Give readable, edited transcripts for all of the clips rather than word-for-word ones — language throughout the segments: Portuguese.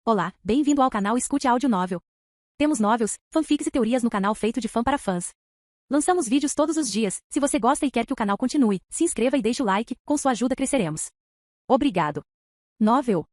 Olá, bem-vindo ao canal Escute Áudio Novel. Temos novels, fanfics e teorias no canal feito de fã para fãs. Lançamos vídeos todos os dias. Se você gosta e quer que o canal continue, se inscreva e deixe o like, com sua ajuda cresceremos. Obrigado. Novel.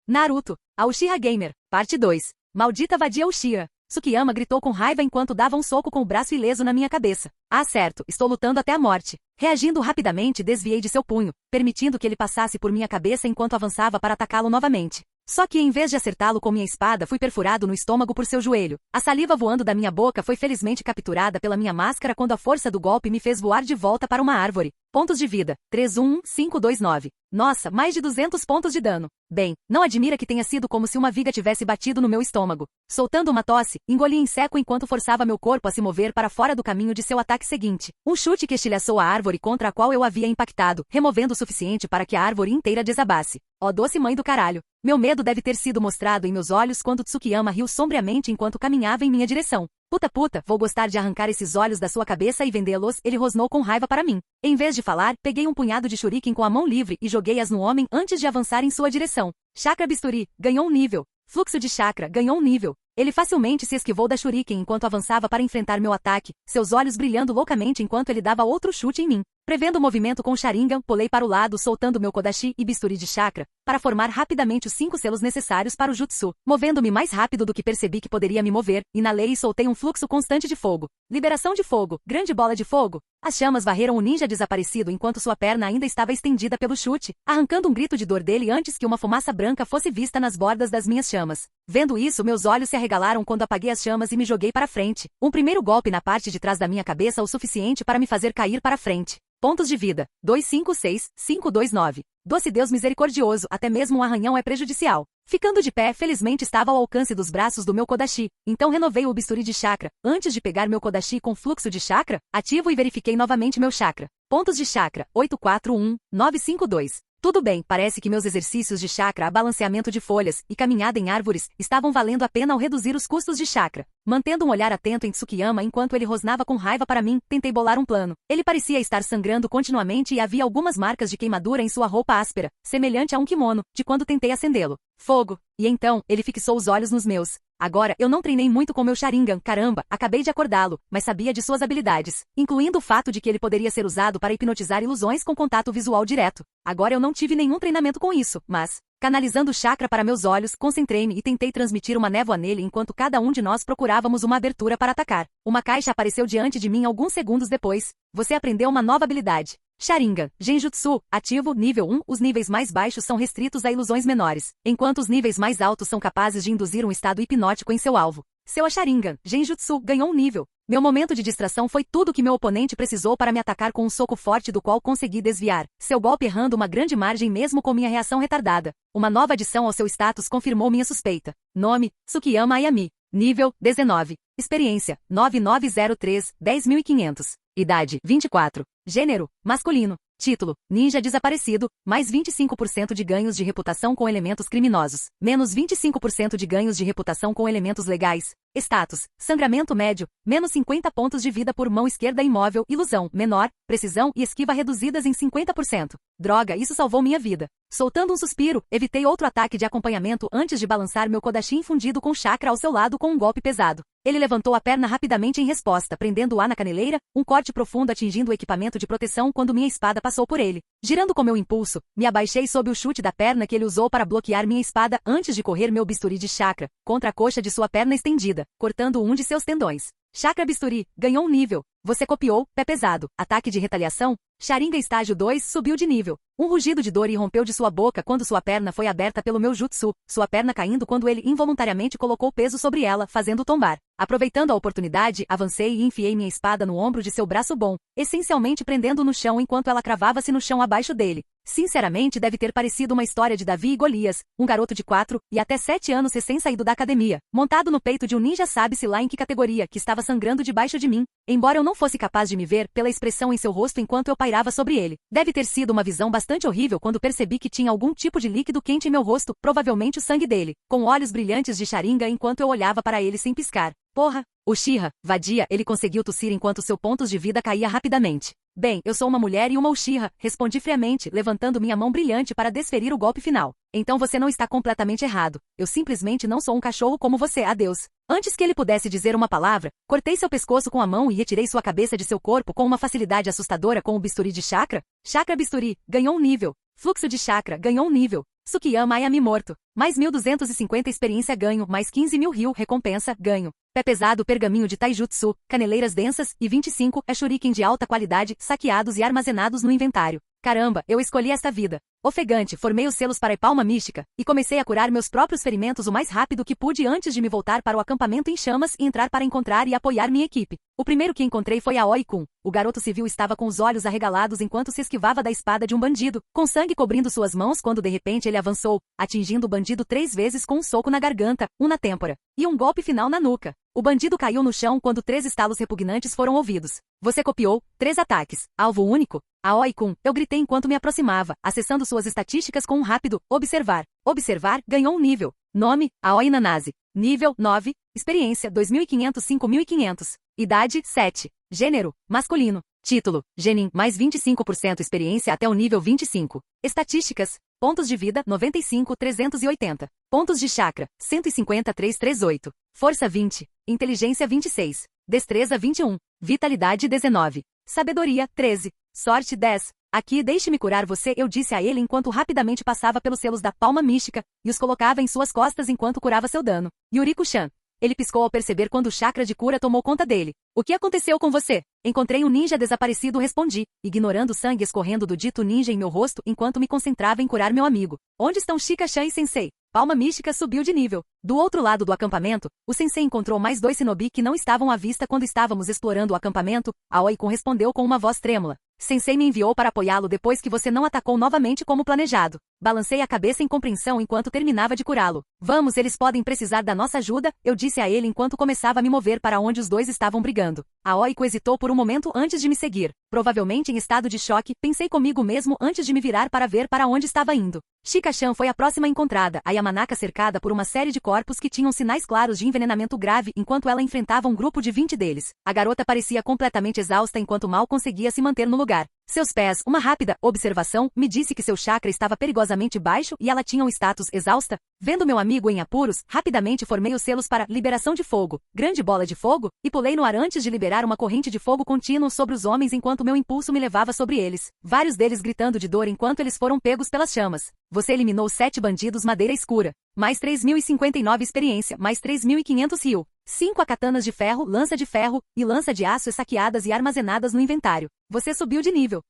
Naruto, a Uchiha Gamer, parte 2. Maldita vadia Uchiha. Tsukiyama gritou com raiva enquanto dava um soco com o braço ileso na minha cabeça. Ah, certo, estou lutando até a morte. Reagindo rapidamente, desviei de seu punho, permitindo que ele passasse por minha cabeça enquanto avançava para atacá-lo novamente. Só que em vez de acertá-lo com minha espada, fui perfurado no estômago por seu joelho. A saliva voando da minha boca foi felizmente capturada pela minha máscara quando a força do golpe me fez voar de volta para uma árvore. Pontos de vida, 311529. Nossa, mais de 200 pontos de dano. Bem, não admira que tenha sido como se uma viga tivesse batido no meu estômago. Soltando uma tosse, engoli em seco enquanto forçava meu corpo a se mover para fora do caminho de seu ataque seguinte. Um chute que estilhaçou a árvore contra a qual eu havia impactado, removendo o suficiente para que a árvore inteira desabasse. Ó doce mãe do caralho. Meu medo deve ter sido mostrado em meus olhos quando Tsukiyama riu sombriamente enquanto caminhava em minha direção. Puta, vou gostar de arrancar esses olhos da sua cabeça e vendê-los, ele rosnou com raiva para mim. Em vez de falar, peguei um punhado de shuriken com a mão livre e joguei-as no homem antes de avançar em sua direção. Chakra bisturi, ganhou um nível. Fluxo de chakra, ganhou um nível. Ele facilmente se esquivou da shuriken enquanto avançava para enfrentar meu ataque, seus olhos brilhando loucamente enquanto ele dava outro chute em mim. Prevendo o movimento com Sharingan, pulei para o lado soltando meu Kodachi e bisturi de chakra, para formar rapidamente os 5 selos necessários para o jutsu. Movendo-me mais rápido do que percebi que poderia me mover, inalei e soltei um fluxo constante de fogo. Liberação de fogo, grande bola de fogo. As chamas varreram o ninja desaparecido enquanto sua perna ainda estava estendida pelo chute, arrancando um grito de dor dele antes que uma fumaça branca fosse vista nas bordas das minhas chamas. Vendo isso, meus olhos se arregalaram quando apaguei as chamas e me joguei para frente. Um primeiro golpe na parte de trás da minha cabeça o suficiente para me fazer cair para frente. Pontos de vida, 256529. Doce Deus misericordioso, até mesmo um arranhão é prejudicial. Ficando de pé, felizmente estava ao alcance dos braços do meu Kodachi, então renovei o bisturi de chakra. Antes de pegar meu Kodachi com fluxo de chakra, ativo e verifiquei novamente meu chakra. Pontos de chakra, 841952. Tudo bem, parece que meus exercícios de chakra, balanceamento de folhas e caminhada em árvores estavam valendo a pena ao reduzir os custos de chakra. Mantendo um olhar atento em Tsukiyama enquanto ele rosnava com raiva para mim, tentei bolar um plano. Ele parecia estar sangrando continuamente e havia algumas marcas de queimadura em sua roupa áspera, semelhante a um kimono, de quando tentei acendê-lo. Fogo! E então, ele fixou os olhos nos meus. Agora, eu não treinei muito com meu Sharingan, caramba, acabei de acordá-lo, mas sabia de suas habilidades, incluindo o fato de que ele poderia ser usado para hipnotizar ilusões com contato visual direto. Agora eu não tive nenhum treinamento com isso, mas, canalizando o chakra para meus olhos, concentrei-me e tentei transmitir uma névoa nele enquanto cada um de nós procurávamos uma abertura para atacar. Uma caixa apareceu diante de mim alguns segundos depois. Você aprendeu uma nova habilidade. Sharingan, Genjutsu, ativo, nível 1. Os níveis mais baixos são restritos a ilusões menores, enquanto os níveis mais altos são capazes de induzir um estado hipnótico em seu alvo. Seu Sharingan, Genjutsu, ganhou um nível. Meu momento de distração foi tudo que meu oponente precisou para me atacar com um soco forte do qual consegui desviar, seu golpe errando uma grande margem mesmo com minha reação retardada. Uma nova adição ao seu status confirmou minha suspeita. Nome, Tsukiyama Ayami. Nível, 19. Experiência, 9903, 10.500. Idade, 24. Gênero, masculino. Título, Ninja Desaparecido, mais 25% de ganhos de reputação com elementos criminosos, menos 25% de ganhos de reputação com elementos legais. Status, sangramento médio, menos 50 pontos de vida por mão esquerda imóvel, ilusão, menor, precisão e esquiva reduzidas em 50%. Droga, isso salvou minha vida. Soltando um suspiro, evitei outro ataque de acompanhamento antes de balançar meu Kodachi infundido com chakra ao seu lado com um golpe pesado. Ele levantou a perna rapidamente em resposta, prendendo-a na caneleira, um corte profundo atingindo o equipamento de proteção quando minha espada passou por ele. Girando com meu impulso, me abaixei sob o chute da perna que ele usou para bloquear minha espada antes de correr meu bisturi de chakra contra a coxa de sua perna estendida, cortando um de seus tendões. Chakra bisturi, ganhou um nível. Você copiou, pé pesado, ataque de retaliação. Sharingan estágio 2 subiu de nível. Um rugido de dor irrompeu de sua boca quando sua perna foi aberta pelo meu jutsu, sua perna caindo quando ele involuntariamente colocou peso sobre ela, fazendo tombar. Aproveitando a oportunidade, avancei e enfiei minha espada no ombro de seu braço bom, essencialmente prendendo-o no chão enquanto ela cravava-se no chão abaixo dele. Sinceramente, deve ter parecido uma história de Davi e Golias, um garoto de 4 e até 7 anos recém-saído da academia, montado no peito de um ninja sabe-se lá em que categoria, que estava sangrando debaixo de mim, embora eu não fosse capaz de me ver pela expressão em seu rosto enquanto eu pairava sobre ele. Deve ter sido uma visão bastante horrível quando percebi que tinha algum tipo de líquido quente em meu rosto, provavelmente o sangue dele, com olhos brilhantes de Sharingan enquanto eu olhava para ele sem piscar. Porra! Uchiha, vadia, ele conseguiu tossir enquanto seu pontos de vida caía rapidamente. Bem, eu sou uma mulher e uma Uchiha, respondi friamente, levantando minha mão brilhante para desferir o golpe final. Então você não está completamente errado. Eu simplesmente não sou um cachorro como você, adeus. Antes que ele pudesse dizer uma palavra, cortei seu pescoço com a mão e retirei sua cabeça de seu corpo com uma facilidade assustadora com o bisturi de chakra. Chakra bisturi, ganhou um nível. Fluxo de chakra, ganhou um nível. Tsukiyama Ayami morto. Mais 1250 experiência ganho, mais 15.000 ryu recompensa, ganho. Pé pesado pergaminho de taijutsu, caneleiras densas, e 25 é shuriken de alta qualidade, saqueados e armazenados no inventário. Caramba, eu escolhi esta vida. Ofegante, formei os selos para a palma mística, e comecei a curar meus próprios ferimentos o mais rápido que pude antes de me voltar para o acampamento em chamas e entrar para encontrar e apoiar minha equipe. O primeiro que encontrei foi Aoi-kun. O garoto civil estava com os olhos arregalados enquanto se esquivava da espada de um bandido, com sangue cobrindo suas mãos quando de repente ele avançou, atingindo o bandido 3 vezes com um soco na garganta, um na têmpora, e um golpe final na nuca. O bandido caiu no chão quando 3 estalos repugnantes foram ouvidos. Você copiou 3 ataques. Alvo único? Aoi-kun, eu gritei enquanto me aproximava, acessando suas estatísticas com um rápido observar. Observar, ganhou um nível. Nome, Aoi Nanase. Nível, 9. Experiência, 2.500-5.500. Idade, 7. Gênero, masculino. Título, Genin, mais 25% experiência até o nível 25. Estatísticas, pontos de vida, 95.380. Pontos de chakra, 150.338. Força, 20. Inteligência, 26. Destreza, 21. Vitalidade, 19. Sabedoria, 13. Sorte, 10. Aqui, deixe-me curar você, eu disse a ele enquanto rapidamente passava pelos selos da palma mística e os colocava em suas costas enquanto curava seu dano. Yuriko-chan. Ele piscou ao perceber quando o chakra de cura tomou conta dele. O que aconteceu com você? Encontrei um ninja desaparecido, respondi, ignorando o sangue escorrendo do dito ninja em meu rosto enquanto me concentrava em curar meu amigo. Onde estão Shika-chan e Sensei? Palma mística subiu de nível. Do outro lado do acampamento, o Sensei encontrou mais 2 shinobi que não estavam à vista quando estávamos explorando o acampamento. Aoi-kun respondeu com uma voz trêmula. Sensei me enviou para apoiá-lo depois que você não atacou novamente como planejado. Balancei a cabeça em compreensão enquanto terminava de curá-lo. Vamos, eles podem precisar da nossa ajuda, eu disse a ele enquanto começava a me mover para onde os dois estavam brigando. Aoi-kun hesitou por um momento antes de me seguir. Provavelmente em estado de choque, pensei comigo mesmo antes de me virar para ver para onde estava indo. Shika-chan foi a próxima encontrada, a Yamanaka cercada por uma série de corpos que tinham sinais claros de envenenamento grave enquanto ela enfrentava um grupo de 20 deles. A garota parecia completamente exausta enquanto mal conseguia se manter no lugar. Seus pés, uma rápida observação, me disse que seu chakra estava perigosamente baixo e ela tinha um status exausta. Vendo meu amigo em apuros, rapidamente formei os selos para liberação de fogo, grande bola de fogo, e pulei no ar antes de liberar uma corrente de fogo contínuo sobre os homens enquanto meu impulso me levava sobre eles, vários deles gritando de dor enquanto eles foram pegos pelas chamas. Você eliminou 7 bandidos madeira escura, mais 3.059 experiência, mais 3.500 ryu. 5 katanas de ferro, lança de ferro e lança de aço saqueadas e armazenadas no inventário. Você subiu de nível.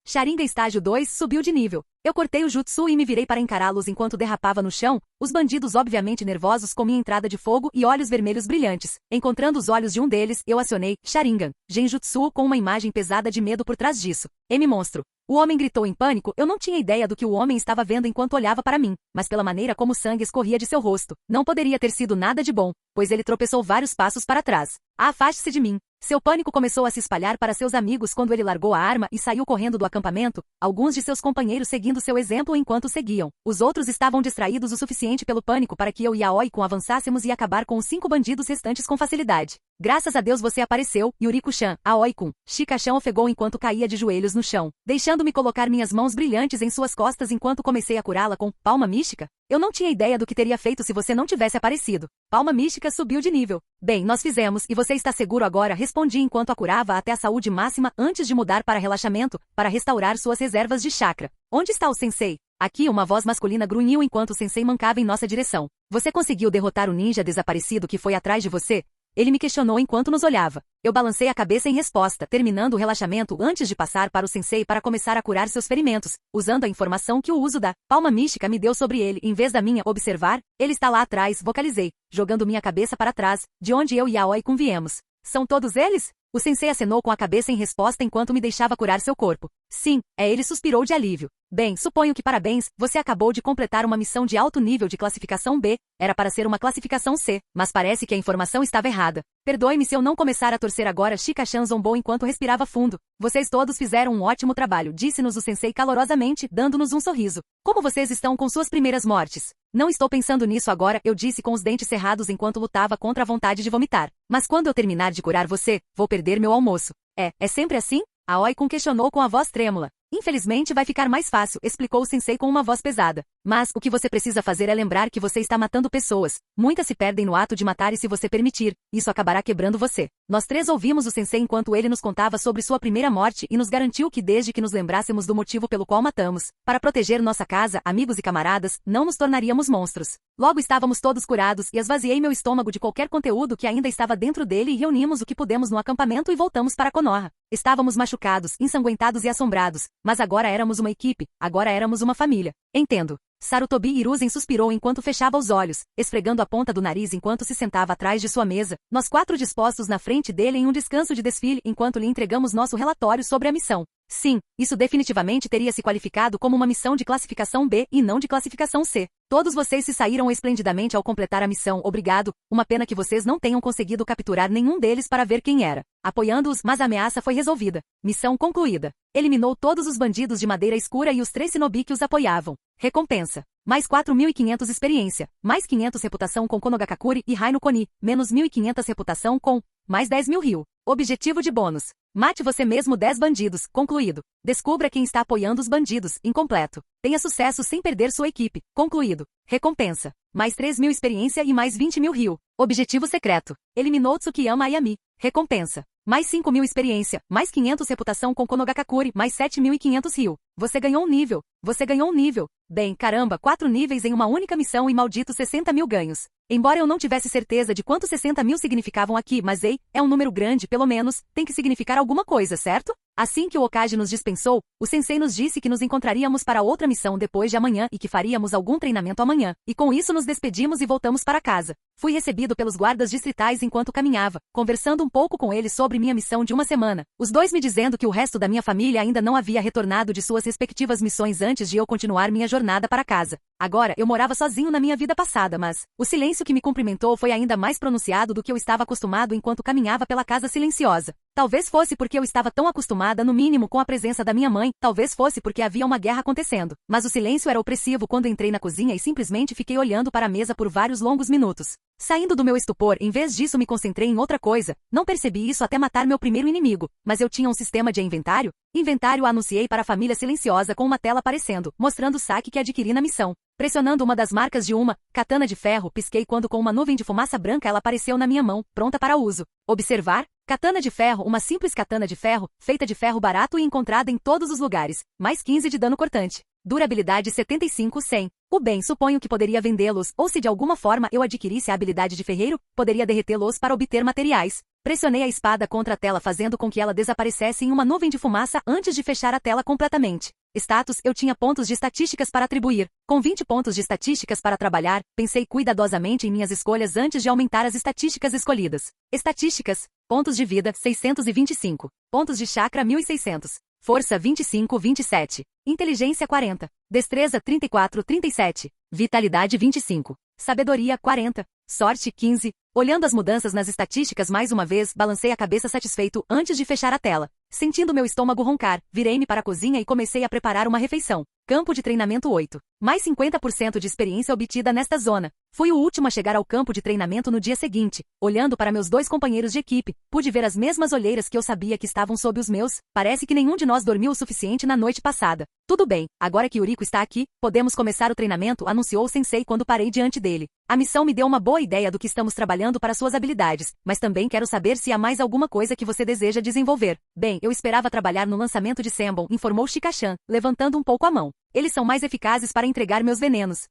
Sharingan estágio 2 subiu de nível. Eu cortei o jutsu e me virei para encará-los enquanto derrapava no chão, os bandidos obviamente nervosos com minha entrada de fogo e olhos vermelhos brilhantes. Encontrando os olhos de um deles, eu acionei Sharingan, Genjutsu com uma imagem pesada de medo por trás disso. M-monstro. O homem gritou em pânico, eu não tinha ideia do que o homem estava vendo enquanto olhava para mim, mas pela maneira como o sangue escorria de seu rosto, não poderia ter sido nada de bom, pois ele tropeçou vários passos para trás. Afaste-se de mim. Seu pânico começou a se espalhar para seus amigos quando ele largou a arma e saiu correndo do acampamento, alguns de seus companheiros seguindo seu exemplo enquanto seguiam. Os outros estavam distraídos o suficiente pelo pânico para que eu e Aoi-kun avançássemos e acabar com os 5 bandidos restantes com facilidade. Graças a Deus você apareceu, Yuriko-chan, Aoi-kun. Shika-chan ofegou enquanto caía de joelhos no chão, deixando-me colocar minhas mãos brilhantes em suas costas enquanto comecei a curá-la com palma mística. Eu não tinha ideia do que teria feito se você não tivesse aparecido. Palma mística subiu de nível. Bem, nós fizemos, e você está seguro agora, respondi enquanto a curava até a saúde máxima antes de mudar para relaxamento, para restaurar suas reservas de chakra. Onde está o sensei? Aqui uma voz masculina grunhiu enquanto o sensei mancava em nossa direção. Você conseguiu derrotar o ninja desaparecido que foi atrás de você? Ele me questionou enquanto nos olhava. Eu balancei a cabeça em resposta, terminando o relaxamento antes de passar para o sensei para começar a curar seus ferimentos, usando a informação que o uso da palma mística me deu sobre ele em vez da minha observar. Ele está lá atrás, vocalizei, jogando minha cabeça para trás, de onde eu e Aoi-kun viemos. São todos eles? O sensei acenou com a cabeça em resposta enquanto me deixava curar seu corpo. Sim, ele suspirou de alívio. Bem, suponho que parabéns, você acabou de completar uma missão de alto nível de classificação B, era para ser uma classificação C, mas parece que a informação estava errada. Perdoe-me se eu não começar a torcer agora. Shika-chan zombou enquanto respirava fundo. Vocês todos fizeram um ótimo trabalho, disse-nos o sensei calorosamente, dando-nos um sorriso. Como vocês estão com suas primeiras mortes? Não estou pensando nisso agora, eu disse com os dentes cerrados enquanto lutava contra a vontade de vomitar. Mas quando eu terminar de curar você, vou perder meu almoço. É sempre assim? Aoi-kun questionou com a voz trêmula. Infelizmente vai ficar mais fácil, explicou o sensei com uma voz pesada. Mas, o que você precisa fazer é lembrar que você está matando pessoas. Muitas se perdem no ato de matar e se você permitir, isso acabará quebrando você. Nós três ouvimos o sensei enquanto ele nos contava sobre sua primeira morte e nos garantiu que desde que nos lembrássemos do motivo pelo qual matamos, para proteger nossa casa, amigos e camaradas, não nos tornaríamos monstros. Logo estávamos todos curados e esvaziei meu estômago de qualquer conteúdo que ainda estava dentro dele e reunimos o que pudemos no acampamento e voltamos para Konoha. Estávamos machucados, ensanguentados e assombrados, mas agora éramos uma equipe, agora éramos uma família. Entendo. Sarutobi Hiruzen suspirou enquanto fechava os olhos, esfregando a ponta do nariz enquanto se sentava atrás de sua mesa, nós quatro dispostos na frente dele em um descanso de desfile enquanto lhe entregamos nosso relatório sobre a missão. Sim, isso definitivamente teria se qualificado como uma missão de classificação B e não de classificação C. Todos vocês se saíram esplendidamente ao completar a missão, obrigado, uma pena que vocês não tenham conseguido capturar nenhum deles para ver quem era. Apoiando-os, mas a ameaça foi resolvida. Missão concluída. Eliminou todos os bandidos de madeira escura e os 3 shinobi que os apoiavam. Recompensa. Mais 4.500 experiência, mais 500 reputação com Konogakakuri e Raino Koni, menos 1.500 reputação com, mais 10.000 Ryu. Objetivo de bônus. Mate você mesmo 10 bandidos, concluído. Descubra quem está apoiando os bandidos, incompleto. Tenha sucesso sem perder sua equipe, concluído. Recompensa. Mais 3.000 experiência e mais 20.000 Ryu. Objetivo secreto. Eliminou Tsukiyama Ayami. Recompensa. Mais 5.000 experiência, mais 500 reputação com Konogakakuri, mais 7.500 Ryu. Você ganhou um nível. Você ganhou um nível. Bem, caramba, 4 níveis em uma única missão e malditos 60.000 ganhos. Embora eu não tivesse certeza de quanto 60.000 significavam aqui, mas ei, é um número grande, pelo menos, tem que significar alguma coisa, certo? Assim que o Hokage nos dispensou, o sensei nos disse que nos encontraríamos para outra missão depois de amanhã e que faríamos algum treinamento amanhã, e com isso nos despedimos e voltamos para casa. Fui recebido pelos guardas distritais enquanto caminhava, conversando um pouco com eles sobre minha missão de uma semana, os dois me dizendo que o resto da minha família ainda não havia retornado de suas respectivas missões antes de eu continuar minha jornada para casa. Agora, eu morava sozinho na minha vida passada, mas o silêncio que me cumprimentou foi ainda mais pronunciado do que eu estava acostumado enquanto caminhava pela casa silenciosa. Talvez fosse porque eu estava tão acostumada, no mínimo, com a presença da minha mãe, talvez fosse porque havia uma guerra acontecendo. Mas o silêncio era opressivo quando entrei na cozinha e simplesmente fiquei olhando para a mesa por vários longos minutos. Saindo do meu estupor, em vez disso me concentrei em outra coisa. Não percebi isso até matar meu primeiro inimigo, mas eu tinha um sistema de inventário? Inventário anunciei para a família silenciosa com uma tela aparecendo, mostrando o saque que adquiri na missão. Pressionando uma das marcas de uma katana de ferro, pisquei quando com uma nuvem de fumaça branca ela apareceu na minha mão, pronta para uso. Observar? Katana de ferro, uma simples katana de ferro, feita de ferro barato e encontrada em todos os lugares. Mais 15 de dano cortante. Durabilidade 75/100. O bem, suponho que poderia vendê-los, ou se de alguma forma eu adquirisse a habilidade de ferreiro, poderia derretê-los para obter materiais. Pressionei a espada contra a tela fazendo com que ela desaparecesse em uma nuvem de fumaça antes de fechar a tela completamente. Status, eu tinha pontos de estatísticas para atribuir. Com 20 pontos de estatísticas para trabalhar, pensei cuidadosamente em minhas escolhas antes de aumentar as estatísticas escolhidas. Estatísticas. Pontos de vida, 625. Pontos de chakra, 1.600. Força, 25/27. Inteligência, 40. Destreza, 34/37. Vitalidade, 25. Sabedoria, 40. Sorte, 15. Olhando as mudanças nas estatísticas mais uma vez, balancei a cabeça satisfeito antes de fechar a tela. Sentindo meu estômago roncar, virei-me para a cozinha e comecei a preparar uma refeição. Campo de treinamento 8. Mais 50% de experiência obtida nesta zona. Fui o último a chegar ao campo de treinamento no dia seguinte. Olhando para meus 2 companheiros de equipe, pude ver as mesmas olheiras que eu sabia que estavam sob os meus. Parece que nenhum de nós dormiu o suficiente na noite passada. Tudo bem, agora que Yuriko está aqui, podemos começar o treinamento, anunciou o sensei quando parei diante dele. A missão me deu uma boa ideia do que estamos trabalhando para suas habilidades, mas também quero saber se há mais alguma coisa que você deseja desenvolver. Bem, eu esperava trabalhar no lançamento de Senbon, informou Shika-chan, levantando um pouco a mão. Eles são mais eficazes para entregar meus venenos.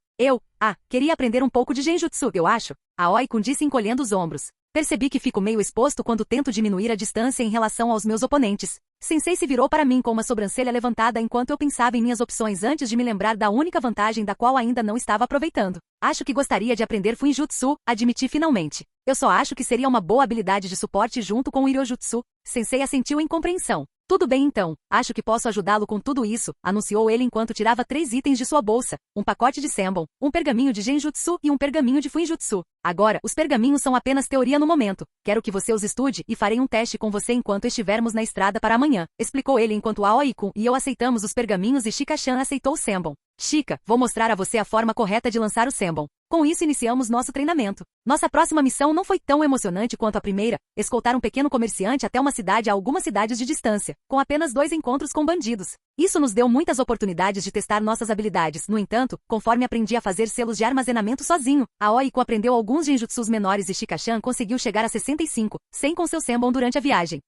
Queria aprender um pouco de Genjutsu, eu acho. Aoi-kun disse encolhendo os ombros. Percebi que fico meio exposto quando tento diminuir a distância em relação aos meus oponentes. Sensei se virou para mim com uma sobrancelha levantada enquanto eu pensava em minhas opções antes de me lembrar da única vantagem da qual ainda não estava aproveitando. Acho que gostaria de aprender Fuinjutsu, admiti finalmente. Eu só acho que seria uma boa habilidade de suporte junto com o Irojutsu. Sensei assentiu em compreensão. Tudo bem então, acho que posso ajudá-lo com tudo isso, anunciou ele enquanto tirava 3 itens de sua bolsa, um pacote de Senbon, um pergaminho de Genjutsu e um pergaminho de Fuinjutsu. Agora, os pergaminhos são apenas teoria no momento. Quero que você os estude e farei um teste com você enquanto estivermos na estrada para amanhã, explicou ele enquanto Aoi-kun e eu aceitamos os pergaminhos e Shika-chan aceitou o Senbon. Shika, vou mostrar a você a forma correta de lançar o Senbon. Com isso iniciamos nosso treinamento. Nossa próxima missão não foi tão emocionante quanto a primeira, escoltar um pequeno comerciante até uma cidade a algumas cidades de distância, com apenas 2 encontros com bandidos. Isso nos deu muitas oportunidades de testar nossas habilidades. No entanto, conforme aprendi a fazer selos de armazenamento sozinho, Aoiko aprendeu alguns genjutsus menores e Shika-chan conseguiu chegar a 65, 100 com seu Senbon durante a viagem.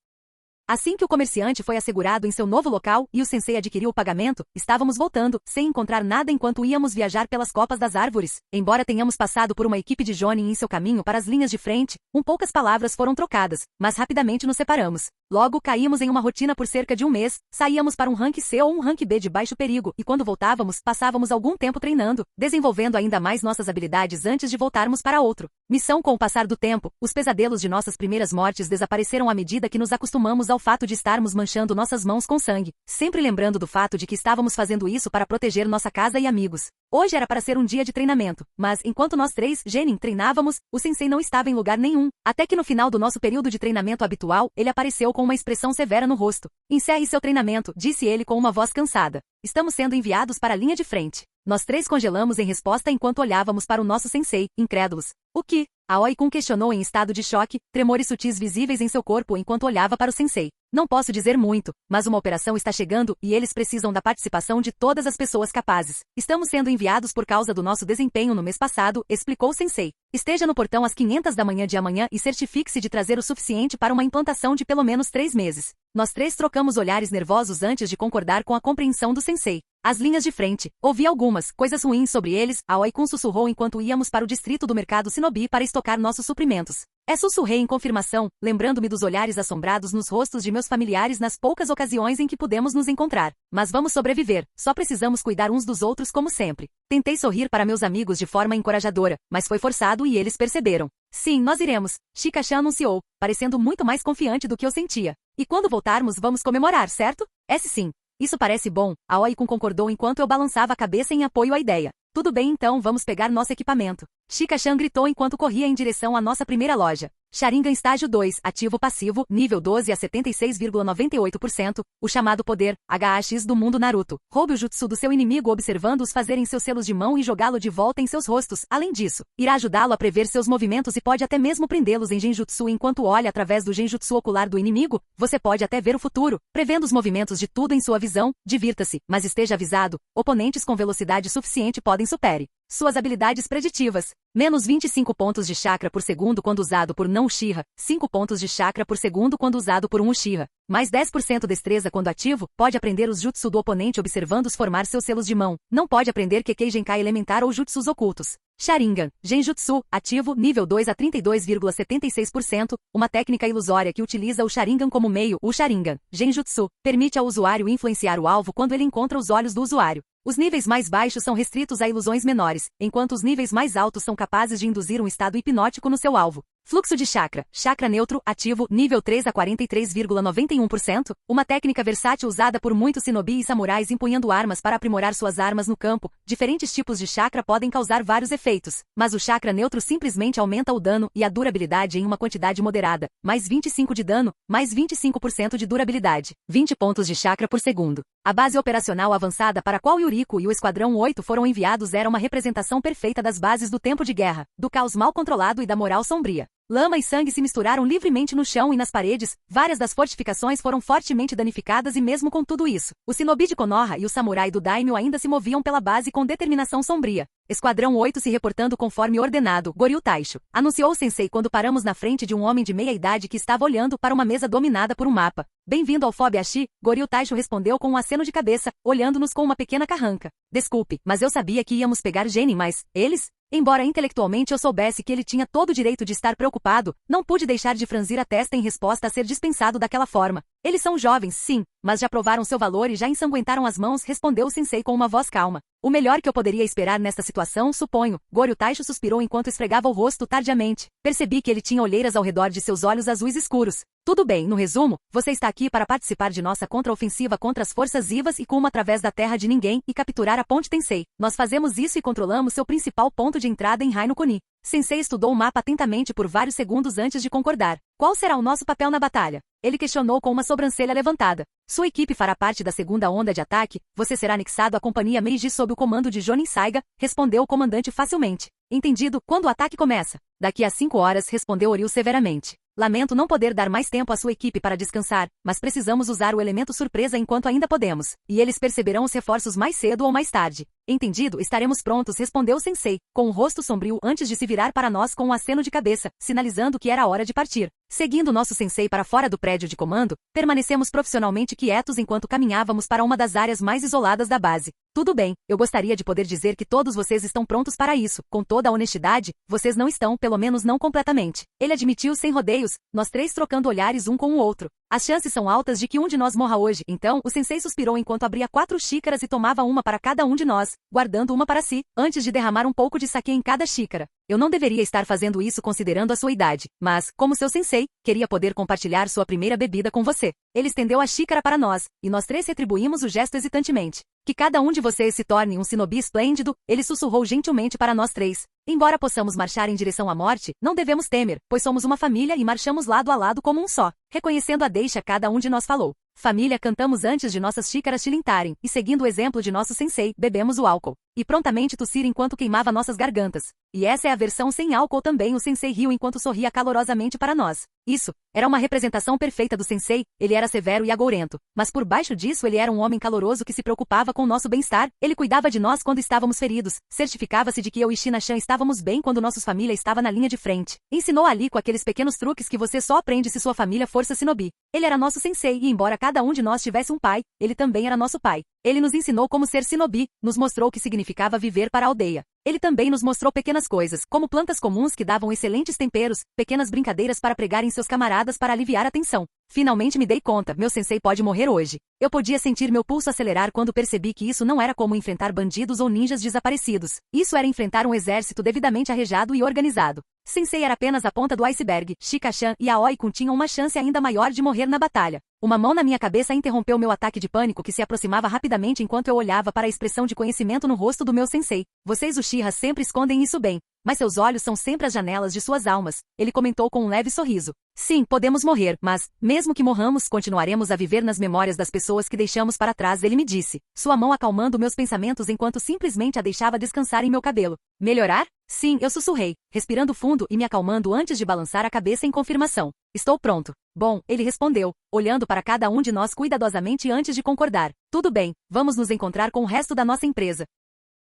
Assim que o comerciante foi assegurado em seu novo local e o sensei adquiriu o pagamento, estávamos voltando, sem encontrar nada enquanto íamos viajar pelas copas das árvores. Embora tenhamos passado por uma equipe de Jonin em seu caminho para as linhas de frente, poucas palavras foram trocadas, mas rapidamente nos separamos. Logo, caímos em uma rotina por cerca de um mês, saíamos para um rank C ou um rank B de baixo perigo e quando voltávamos, passávamos algum tempo treinando, desenvolvendo ainda mais nossas habilidades antes de voltarmos para outro. Missão. Com o passar do tempo, os pesadelos de nossas primeiras mortes desapareceram à medida que nos acostumamos ao fato de estarmos manchando nossas mãos com sangue, sempre lembrando do fato de que estávamos fazendo isso para proteger nossa casa e amigos. Hoje era para ser um dia de treinamento, mas enquanto nós 3, Genin, treinávamos, o sensei não estava em lugar nenhum, até que no final do nosso período de treinamento habitual, ele apareceu com uma expressão severa no rosto. Encerre seu treinamento, disse ele com uma voz cansada. Estamos sendo enviados para a linha de frente. Nós 3 congelamos em resposta enquanto olhávamos para o nosso sensei, incrédulos. O que? Aoi-kun questionou em estado de choque, tremores sutis visíveis em seu corpo enquanto olhava para o sensei. Não posso dizer muito, mas uma operação está chegando e eles precisam da participação de todas as pessoas capazes. Estamos sendo enviados por causa do nosso desempenho no mês passado, explicou o sensei. Esteja no portão às 500 da manhã de amanhã e certifique-se de trazer o suficiente para uma implantação de pelo menos 3 meses. Nós 3 trocamos olhares nervosos antes de concordar com a compreensão do sensei. As linhas de frente. Ouvi algumas coisas ruins sobre eles, Aoi-kun sussurrou enquanto íamos para o distrito do mercado Shinobi para estocar nossos suprimentos. Sussurrei em confirmação, lembrando-me dos olhares assombrados nos rostos de meus familiares nas poucas ocasiões em que pudemos nos encontrar. Mas vamos sobreviver, só precisamos cuidar uns dos outros como sempre. Tentei sorrir para meus amigos de forma encorajadora, mas foi forçado e eles perceberam. Sim, nós iremos, Shika-chan anunciou, parecendo muito mais confiante do que eu sentia. E quando voltarmos vamos comemorar, certo? Sim. Isso parece bom, Aoi-kun concordou enquanto eu balançava a cabeça em apoio à ideia. Tudo bem então, vamos pegar nosso equipamento. Shika-chan gritou enquanto corria em direção à nossa primeira loja. Sharingan estágio 2, ativo passivo, nível 12 a 76,98%, o chamado poder, HAX do mundo Naruto. Roube o jutsu do seu inimigo observando-os fazerem seus selos de mão e jogá-lo de volta em seus rostos. Além disso, irá ajudá-lo a prever seus movimentos e pode até mesmo prendê-los em genjutsu enquanto olha através do genjutsu ocular do inimigo. Você pode até ver o futuro, prevendo os movimentos de tudo em sua visão. Divirta-se, mas esteja avisado, oponentes com velocidade suficiente podem supere suas habilidades preditivas. Menos 25 pontos de chakra por segundo quando usado por não Uchiha, 5 pontos de chakra por segundo quando usado por um Uchiha. Mais 10% destreza quando ativo, pode aprender os jutsu do oponente observando-os formar seus selos de mão. Não pode aprender Kekkei Genkai elementar ou jutsus ocultos. Sharingan, Genjutsu, ativo, nível 2 a 32,76%, uma técnica ilusória que utiliza o Sharingan como meio. O Sharingan, Genjutsu, permite ao usuário influenciar o alvo quando ele encontra os olhos do usuário. Os níveis mais baixos são restritos a ilusões menores, enquanto os níveis mais altos são capazes de induzir um estado hipnótico no seu alvo. Fluxo de chakra, chakra neutro, ativo, nível 3 a 43,91%, uma técnica versátil usada por muitos shinobi e samurais empunhando armas para aprimorar suas armas no campo. Diferentes tipos de chakra podem causar vários efeitos, mas o chakra neutro simplesmente aumenta o dano e a durabilidade em uma quantidade moderada, mais 25 de dano, mais 25% de durabilidade, 20 pontos de chakra por segundo. A base operacional avançada para a qual Yuriko e o Esquadrão 8 foram enviados era uma representação perfeita das bases do tempo de guerra, do caos mal controlado e da moral sombria. Lama e sangue se misturaram livremente no chão e nas paredes, várias das fortificações foram fortemente danificadas e mesmo com tudo isso, o shinobi de Konoha e o samurai do Daimyo ainda se moviam pela base com determinação sombria. Esquadrão 8 se reportando conforme ordenado, Goryu Taisho, anunciou o sensei quando paramos na frente de um homem de meia idade que estava olhando para uma mesa dominada por um mapa. Bem-vindo ao Fob Ashi, Goryu Taisho respondeu com um aceno de cabeça, olhando-nos com uma pequena carranca. Desculpe, mas eu sabia que íamos pegar Genin, mas eles? Embora intelectualmente eu soubesse que ele tinha todo o direito de estar preocupado, não pude deixar de franzir a testa em resposta a ser dispensado daquela forma. Eles são jovens, sim, mas já provaram seu valor e já ensanguentaram as mãos, respondeu o sensei com uma voz calma. O melhor que eu poderia esperar nesta situação, suponho. Goryu Taisho suspirou enquanto esfregava o rosto tardiamente. Percebi que ele tinha olheiras ao redor de seus olhos azuis escuros. Tudo bem, no resumo, você está aqui para participar de nossa contraofensiva contra as forças Ivas e Kuma através da Terra de Ninguém e capturar a Ponte Tensei. Nós fazemos isso e controlamos seu principal ponto de entrada em Raino Kuni. Sensei estudou o mapa atentamente por vários segundos antes de concordar. Qual será o nosso papel na batalha? Ele questionou com uma sobrancelha levantada. Sua equipe fará parte da segunda onda de ataque, você será anexado à companhia Meiji sob o comando de Jonin Saiga, respondeu o comandante facilmente. Entendido, quando o ataque começa? Daqui a 5 horas, respondeu Oriol severamente. Lamento não poder dar mais tempo à sua equipe para descansar, mas precisamos usar o elemento surpresa enquanto ainda podemos, e eles perceberão os reforços mais cedo ou mais tarde. Entendido, estaremos prontos, respondeu o sensei, com um rosto sombrio antes de se virar para nós com um aceno de cabeça, sinalizando que era hora de partir. Seguindo nosso sensei para fora do prédio de comando, permanecemos profissionalmente quietos enquanto caminhávamos para uma das áreas mais isoladas da base. Tudo bem, eu gostaria de poder dizer que todos vocês estão prontos para isso. Com toda a honestidade, vocês não estão, pelo menos não completamente. Ele admitiu sem rodeios, nós três trocando olhares um com o outro. As chances são altas de que um de nós morra hoje. Então, o sensei suspirou enquanto abria 4 xícaras e tomava uma para cada um de nós, guardando uma para si, antes de derramar um pouco de saquê em cada xícara. Eu não deveria estar fazendo isso considerando a sua idade, mas, como seu sensei, queria poder compartilhar sua primeira bebida com você. Ele estendeu a xícara para nós, e nós três retribuímos o gesto hesitantemente. Que cada um de vocês se torne um shinobi esplêndido, ele sussurrou gentilmente para nós três. Embora possamos marchar em direção à morte, não devemos temer, pois somos uma família e marchamos lado a lado como um só. Reconhecendo a deixa, cada um de nós falou. Família, cantamos antes de nossas xícaras tilintarem, e seguindo o exemplo de nosso sensei, bebemos o álcool. E prontamente tossir enquanto queimava nossas gargantas. E essa é a versão sem álcool também, o sensei riu enquanto sorria calorosamente para nós. Isso, era uma representação perfeita do sensei, ele era severo e agourento. Mas por baixo disso ele era um homem caloroso que se preocupava com nosso bem-estar, ele cuidava de nós quando estávamos feridos, certificava-se de que eu e Shina-chan estávamos bem quando nossa família estava na linha de frente. Ensinou ali com aqueles pequenos truques que você só aprende se sua família for seu shinobi. Ele era nosso sensei e embora cada um de nós tivesse um pai, ele também era nosso pai. Ele nos ensinou como ser shinobi, nos mostrou o que significava viver para a aldeia. Ele também nos mostrou pequenas coisas, como plantas comuns que davam excelentes temperos, pequenas brincadeiras para pregar em seus camaradas para aliviar a tensão. Finalmente me dei conta, meu sensei pode morrer hoje. Eu podia sentir meu pulso acelerar quando percebi que isso não era como enfrentar bandidos ou ninjas desaparecidos. Isso era enfrentar um exército devidamente arrejado e organizado. Sensei era apenas a ponta do iceberg, Shika-chan e Aoi-kun tinham uma chance ainda maior de morrer na batalha. Uma mão na minha cabeça interrompeu meu ataque de pânico que se aproximava rapidamente enquanto eu olhava para a expressão de conhecimento no rosto do meu sensei. Vocês Uchiha sempre escondem isso bem, mas seus olhos são sempre as janelas de suas almas, ele comentou com um leve sorriso. Sim, podemos morrer, mas, mesmo que morramos, continuaremos a viver nas memórias das pessoas que deixamos para trás, ele me disse, sua mão acalmando meus pensamentos enquanto simplesmente a deixava descansar em meu cabelo. Melhorar? Sim, eu sussurrei, respirando fundo e me acalmando antes de balançar a cabeça em confirmação. Estou pronto. Bom, ele respondeu, olhando para cada um de nós cuidadosamente antes de concordar. Tudo bem, vamos nos encontrar com o resto da nossa empresa.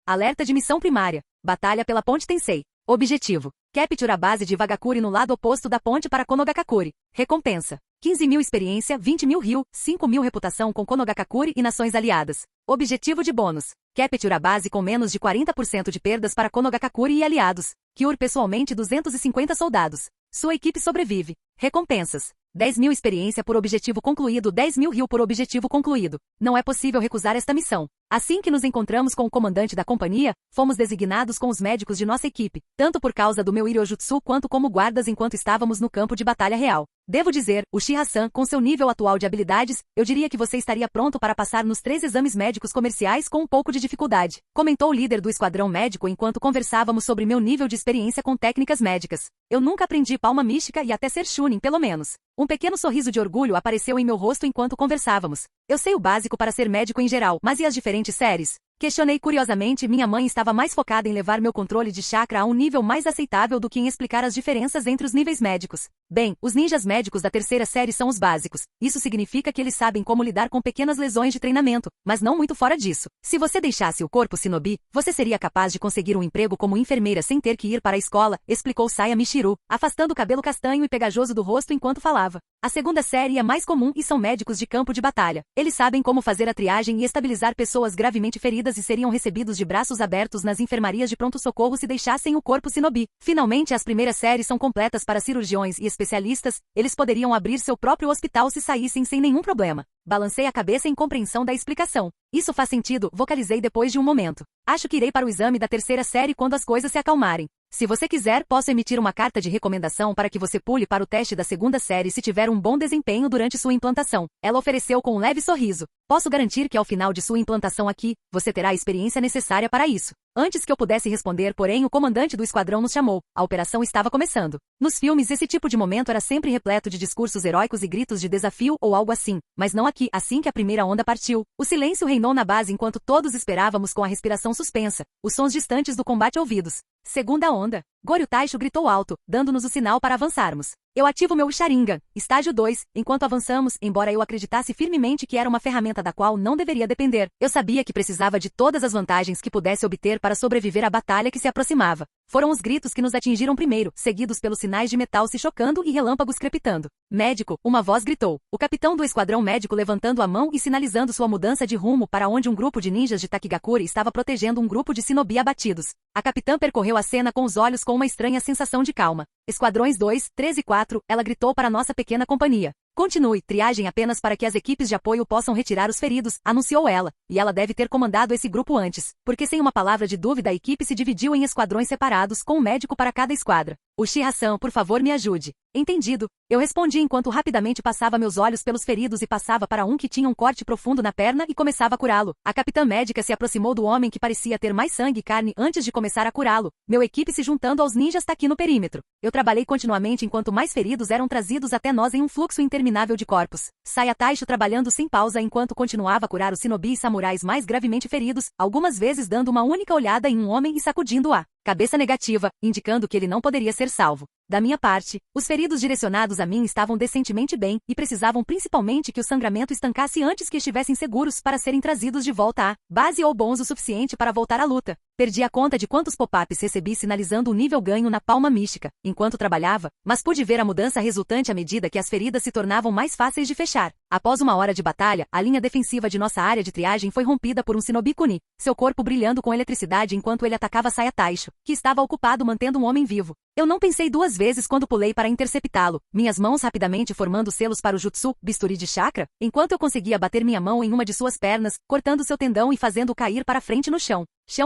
Alerta de missão primária. Batalha pela Ponte Tensei. Objetivo. Capture a base de Vagakuri no lado oposto da ponte para Konogakakuri. Recompensa. 15.000 experiência, 20.000 ryu, 5.000 reputação com Konogakakuri e nações aliadas. Objetivo de bônus. Capture a base com menos de 40% de perdas para Konogakakuri e aliados. Cure pessoalmente 250 soldados. Sua equipe sobrevive. Recompensas. 10.000 experiência por objetivo concluído, 10.000 ryu por objetivo concluído. Não é possível recusar esta missão. Assim que nos encontramos com o comandante da companhia, fomos designados com os médicos de nossa equipe, tanto por causa do meu Iryojutsu quanto como guardas enquanto estávamos no campo de batalha real. Devo dizer, Uchiha-san, com seu nível atual de habilidades, eu diria que você estaria pronto para passar nos 3 exames médicos comerciais com um pouco de dificuldade, comentou o líder do esquadrão médico enquanto conversávamos sobre meu nível de experiência com técnicas médicas. Eu nunca aprendi palma mística e até ser Chunin, pelo menos. Um pequeno sorriso de orgulho apareceu em meu rosto enquanto conversávamos. Eu sei o básico para ser médico em geral, mas e as diferentes séries? Questionei curiosamente, minha mãe estava mais focada em levar meu controle de chakra a um nível mais aceitável do que em explicar as diferenças entre os níveis médicos. Bem, os ninjas médicos da 3ª série são os básicos. Isso significa que eles sabem como lidar com pequenas lesões de treinamento, mas não muito fora disso. Se você deixasse o corpo shinobi, você seria capaz de conseguir um emprego como enfermeira sem ter que ir para a escola, explicou Saya Michiru, afastando o cabelo castanho e pegajoso do rosto enquanto falava. A 2ª série é mais comum e são médicos de campo de batalha. Eles sabem como fazer a triagem e estabilizar pessoas gravemente feridas e seriam recebidos de braços abertos nas enfermarias de pronto-socorro se deixassem o corpo shinobi. Finalmente, as primeiras séries são completas para cirurgiões e especialistas, eles poderiam abrir seu próprio hospital se saíssem sem nenhum problema. Balancei a cabeça em compreensão da explicação. Isso faz sentido, vocalizei depois de um momento. Acho que irei para o exame da 3ª série quando as coisas se acalmarem. Se você quiser, posso emitir uma carta de recomendação para que você pule para o teste da 2ª série se tiver um bom desempenho durante sua implantação. Ela ofereceu com um leve sorriso. Posso garantir que ao final de sua implantação aqui, você terá a experiência necessária para isso. Antes que eu pudesse responder, porém, o comandante do esquadrão nos chamou. A operação estava começando. Nos filmes, esse tipo de momento era sempre repleto de discursos heróicos e gritos de desafio ou algo assim. Mas não aqui. Assim que a primeira onda partiu, o silêncio reinou na base enquanto todos esperávamos com a respiração suspensa, os sons distantes do combate ouvidos. Segunda onda. Goryu Taicho gritou alto, dando-nos o sinal para avançarmos. Eu ativo meu Sharingan, estágio 2, enquanto avançamos, embora eu acreditasse firmemente que era uma ferramenta da qual não deveria depender. Eu sabia que precisava de todas as vantagens que pudesse obter para sobreviver à batalha que se aproximava. Foram os gritos que nos atingiram primeiro, seguidos pelos sinais de metal se chocando e relâmpagos crepitando. Médico, uma voz gritou. O capitão do esquadrão médico levantando a mão e sinalizando sua mudança de rumo para onde um grupo de ninjas de Takigakure estava protegendo um grupo de shinobi abatidos. A capitã percorreu a cena com os olhos com uma estranha sensação de calma. Esquadrões 2, 3 e 4, ela gritou para nossa pequena companhia. Continue, triagem apenas para que as equipes de apoio possam retirar os feridos, anunciou ela, e ela deve ter comandado esse grupo antes, porque sem uma palavra de dúvida a equipe se dividiu em esquadrões separados com um médico para cada esquadra. Uchiha-san, por favor me ajude. Entendido. Eu respondi enquanto rapidamente passava meus olhos pelos feridos e passava para um que tinha um corte profundo na perna e começava a curá-lo. A capitã médica se aproximou do homem que parecia ter mais sangue e carne antes de começar a curá-lo, meu equipe se juntando aos ninjas Taki no perímetro. Eu trabalhei continuamente enquanto mais feridos eram trazidos até nós em um fluxo interminável de corpos. Saya Taicho trabalhando sem pausa enquanto continuava a curar os shinobi e samurais mais gravemente feridos, algumas vezes dando uma única olhada em um homem e sacudindo-a cabeça negativa, indicando que ele não poderia ser salvo. Da minha parte, os feridos direcionados a mim estavam decentemente bem e precisavam principalmente que o sangramento estancasse antes que estivessem seguros para serem trazidos de volta à base ou bons o suficiente para voltar à luta. Perdi a conta de quantos pop-ups recebi sinalizando o nível ganho na palma mística, enquanto trabalhava, mas pude ver a mudança resultante à medida que as feridas se tornavam mais fáceis de fechar. Após uma hora de batalha, a linha defensiva de nossa área de triagem foi rompida por um shinobi Kuni, seu corpo brilhando com eletricidade enquanto ele atacava Saya Taicho, que estava ocupado mantendo um homem vivo. Eu não pensei duas vezes quando pulei para interceptá-lo, minhas mãos rapidamente formando selos para o jutsu, bisturi de chakra, enquanto eu conseguia bater minha mão em uma de suas pernas, cortando seu tendão e fazendo-o cair para frente no chão.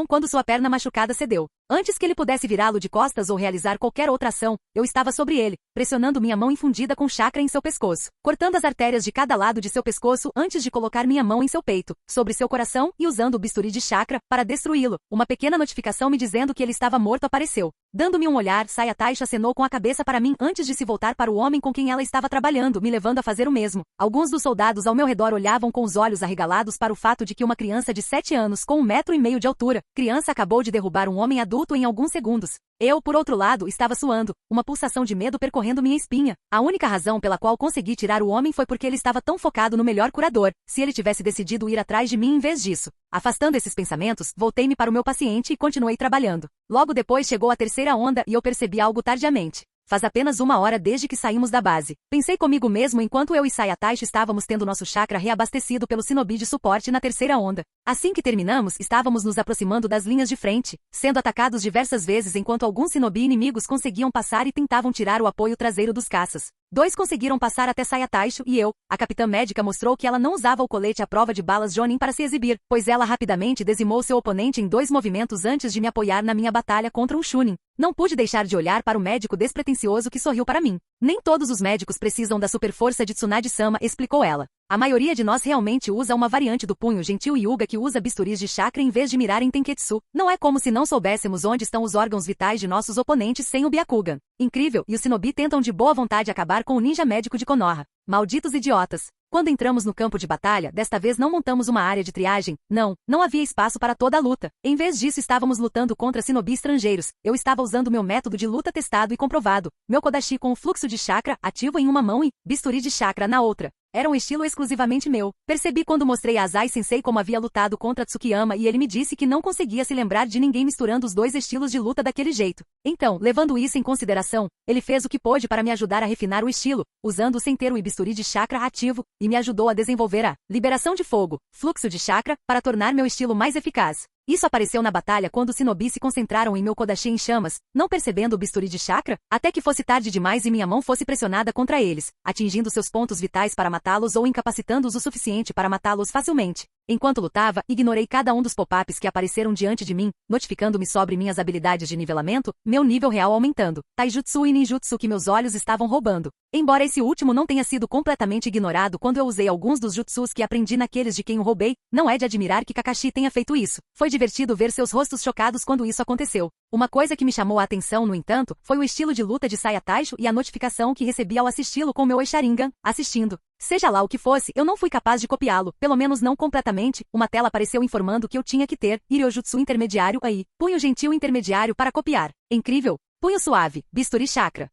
Quando sua perna machucada cedeu. Antes que ele pudesse virá-lo de costas ou realizar qualquer outra ação, eu estava sobre ele, pressionando minha mão infundida com chakra em seu pescoço, cortando as artérias de cada lado de seu pescoço antes de colocar minha mão em seu peito, sobre seu coração e usando o bisturi de chakra para destruí-lo. Uma pequena notificação me dizendo que ele estava morto apareceu. Dando-me um olhar, Saya Taicho acenou com a cabeça para mim antes de se voltar para o homem com quem ela estava trabalhando, me levando a fazer o mesmo. Alguns dos soldados ao meu redor olhavam com os olhos arregalados para o fato de que uma criança de 7 anos com 1,5 metro de altura, criança acabou de derrubar um homem adulto em alguns segundos. Eu, por outro lado, estava suando, uma pulsação de medo percorrendo minha espinha. A única razão pela qual consegui tirar o homem foi porque ele estava tão focado no melhor curador, se ele tivesse decidido ir atrás de mim em vez disso. Afastando esses pensamentos, voltei-me para o meu paciente e continuei trabalhando. Logo depois chegou a terceira onda e eu percebi algo tardiamente. Faz apenas 1 hora desde que saímos da base. Pensei comigo mesmo enquanto eu e Saya Taicho estávamos tendo nosso chakra reabastecido pelo shinobi de suporte na terceira onda. Assim que terminamos, estávamos nos aproximando das linhas de frente, sendo atacados diversas vezes enquanto alguns shinobi inimigos conseguiam passar e tentavam tirar o apoio traseiro dos caças. 2 conseguiram passar até Saya Taicho e eu. A capitã médica mostrou que ela não usava o colete à prova de balas Jonin para se exibir, pois ela rapidamente dizimou seu oponente em 2 movimentos antes de me apoiar na minha batalha contra um Chunin. Não pude deixar de olhar para o médico despretensioso que sorriu para mim. Nem todos os médicos precisam da superforça de Tsunade-sama, explicou ela. A maioria de nós realmente usa uma variante do punho gentil Hyuga que usa bisturis de chakra em vez de mirar em Tenketsu. Não é como se não soubéssemos onde estão os órgãos vitais de nossos oponentes sem o Byakugan. Incrível, e os shinobi tentam de boa vontade acabar com o ninja médico de Konoha. Malditos idiotas. Quando entramos no campo de batalha, desta vez não montamos uma área de triagem, não havia espaço para toda a luta. Em vez disso estávamos lutando contra shinobi estrangeiros. Eu estava usando meu método de luta testado e comprovado, meu kodashi com o fluxo de chakra ativo em uma mão e bisturi de chakra na outra. Era um estilo exclusivamente meu. Percebi quando mostrei a Azai-sensei como havia lutado contra Tsukiyama e ele me disse que não conseguia se lembrar de ninguém misturando os 2 estilos de luta daquele jeito. Então, levando isso em consideração, ele fez o que pôde para me ajudar a refinar o estilo, usando sem ter o bisturi de chakra ativo, e me ajudou a desenvolver a liberação de fogo, fluxo de chakra, para tornar meu estilo mais eficaz. Isso apareceu na batalha quando os shinobi se concentraram em meu kodashi em chamas, não percebendo o bisturi de chakra, até que fosse tarde demais e minha mão fosse pressionada contra eles, atingindo seus pontos vitais para matá-los ou incapacitando-os o suficiente para matá-los facilmente. Enquanto lutava, ignorei cada um dos pop-ups que apareceram diante de mim, notificando-me sobre minhas habilidades de nivelamento, meu nível real aumentando, taijutsu e ninjutsu que meus olhos estavam roubando. Embora esse último não tenha sido completamente ignorado quando eu usei alguns dos jutsus que aprendi naqueles de quem o roubei, não é de admirar que Kakashi tenha feito isso. Foi divertido ver seus rostos chocados quando isso aconteceu. Uma coisa que me chamou a atenção, no entanto, foi o estilo de luta de Saya Taisho e a notificação que recebi ao assisti-lo com meu Sharingan, assistindo. Seja lá o que fosse, eu não fui capaz de copiá-lo, pelo menos não completamente. Uma tela apareceu informando que eu tinha que ter Iryojutsu intermediário aí, punho gentil intermediário para copiar. Incrível. Punho suave, bisturi chakra.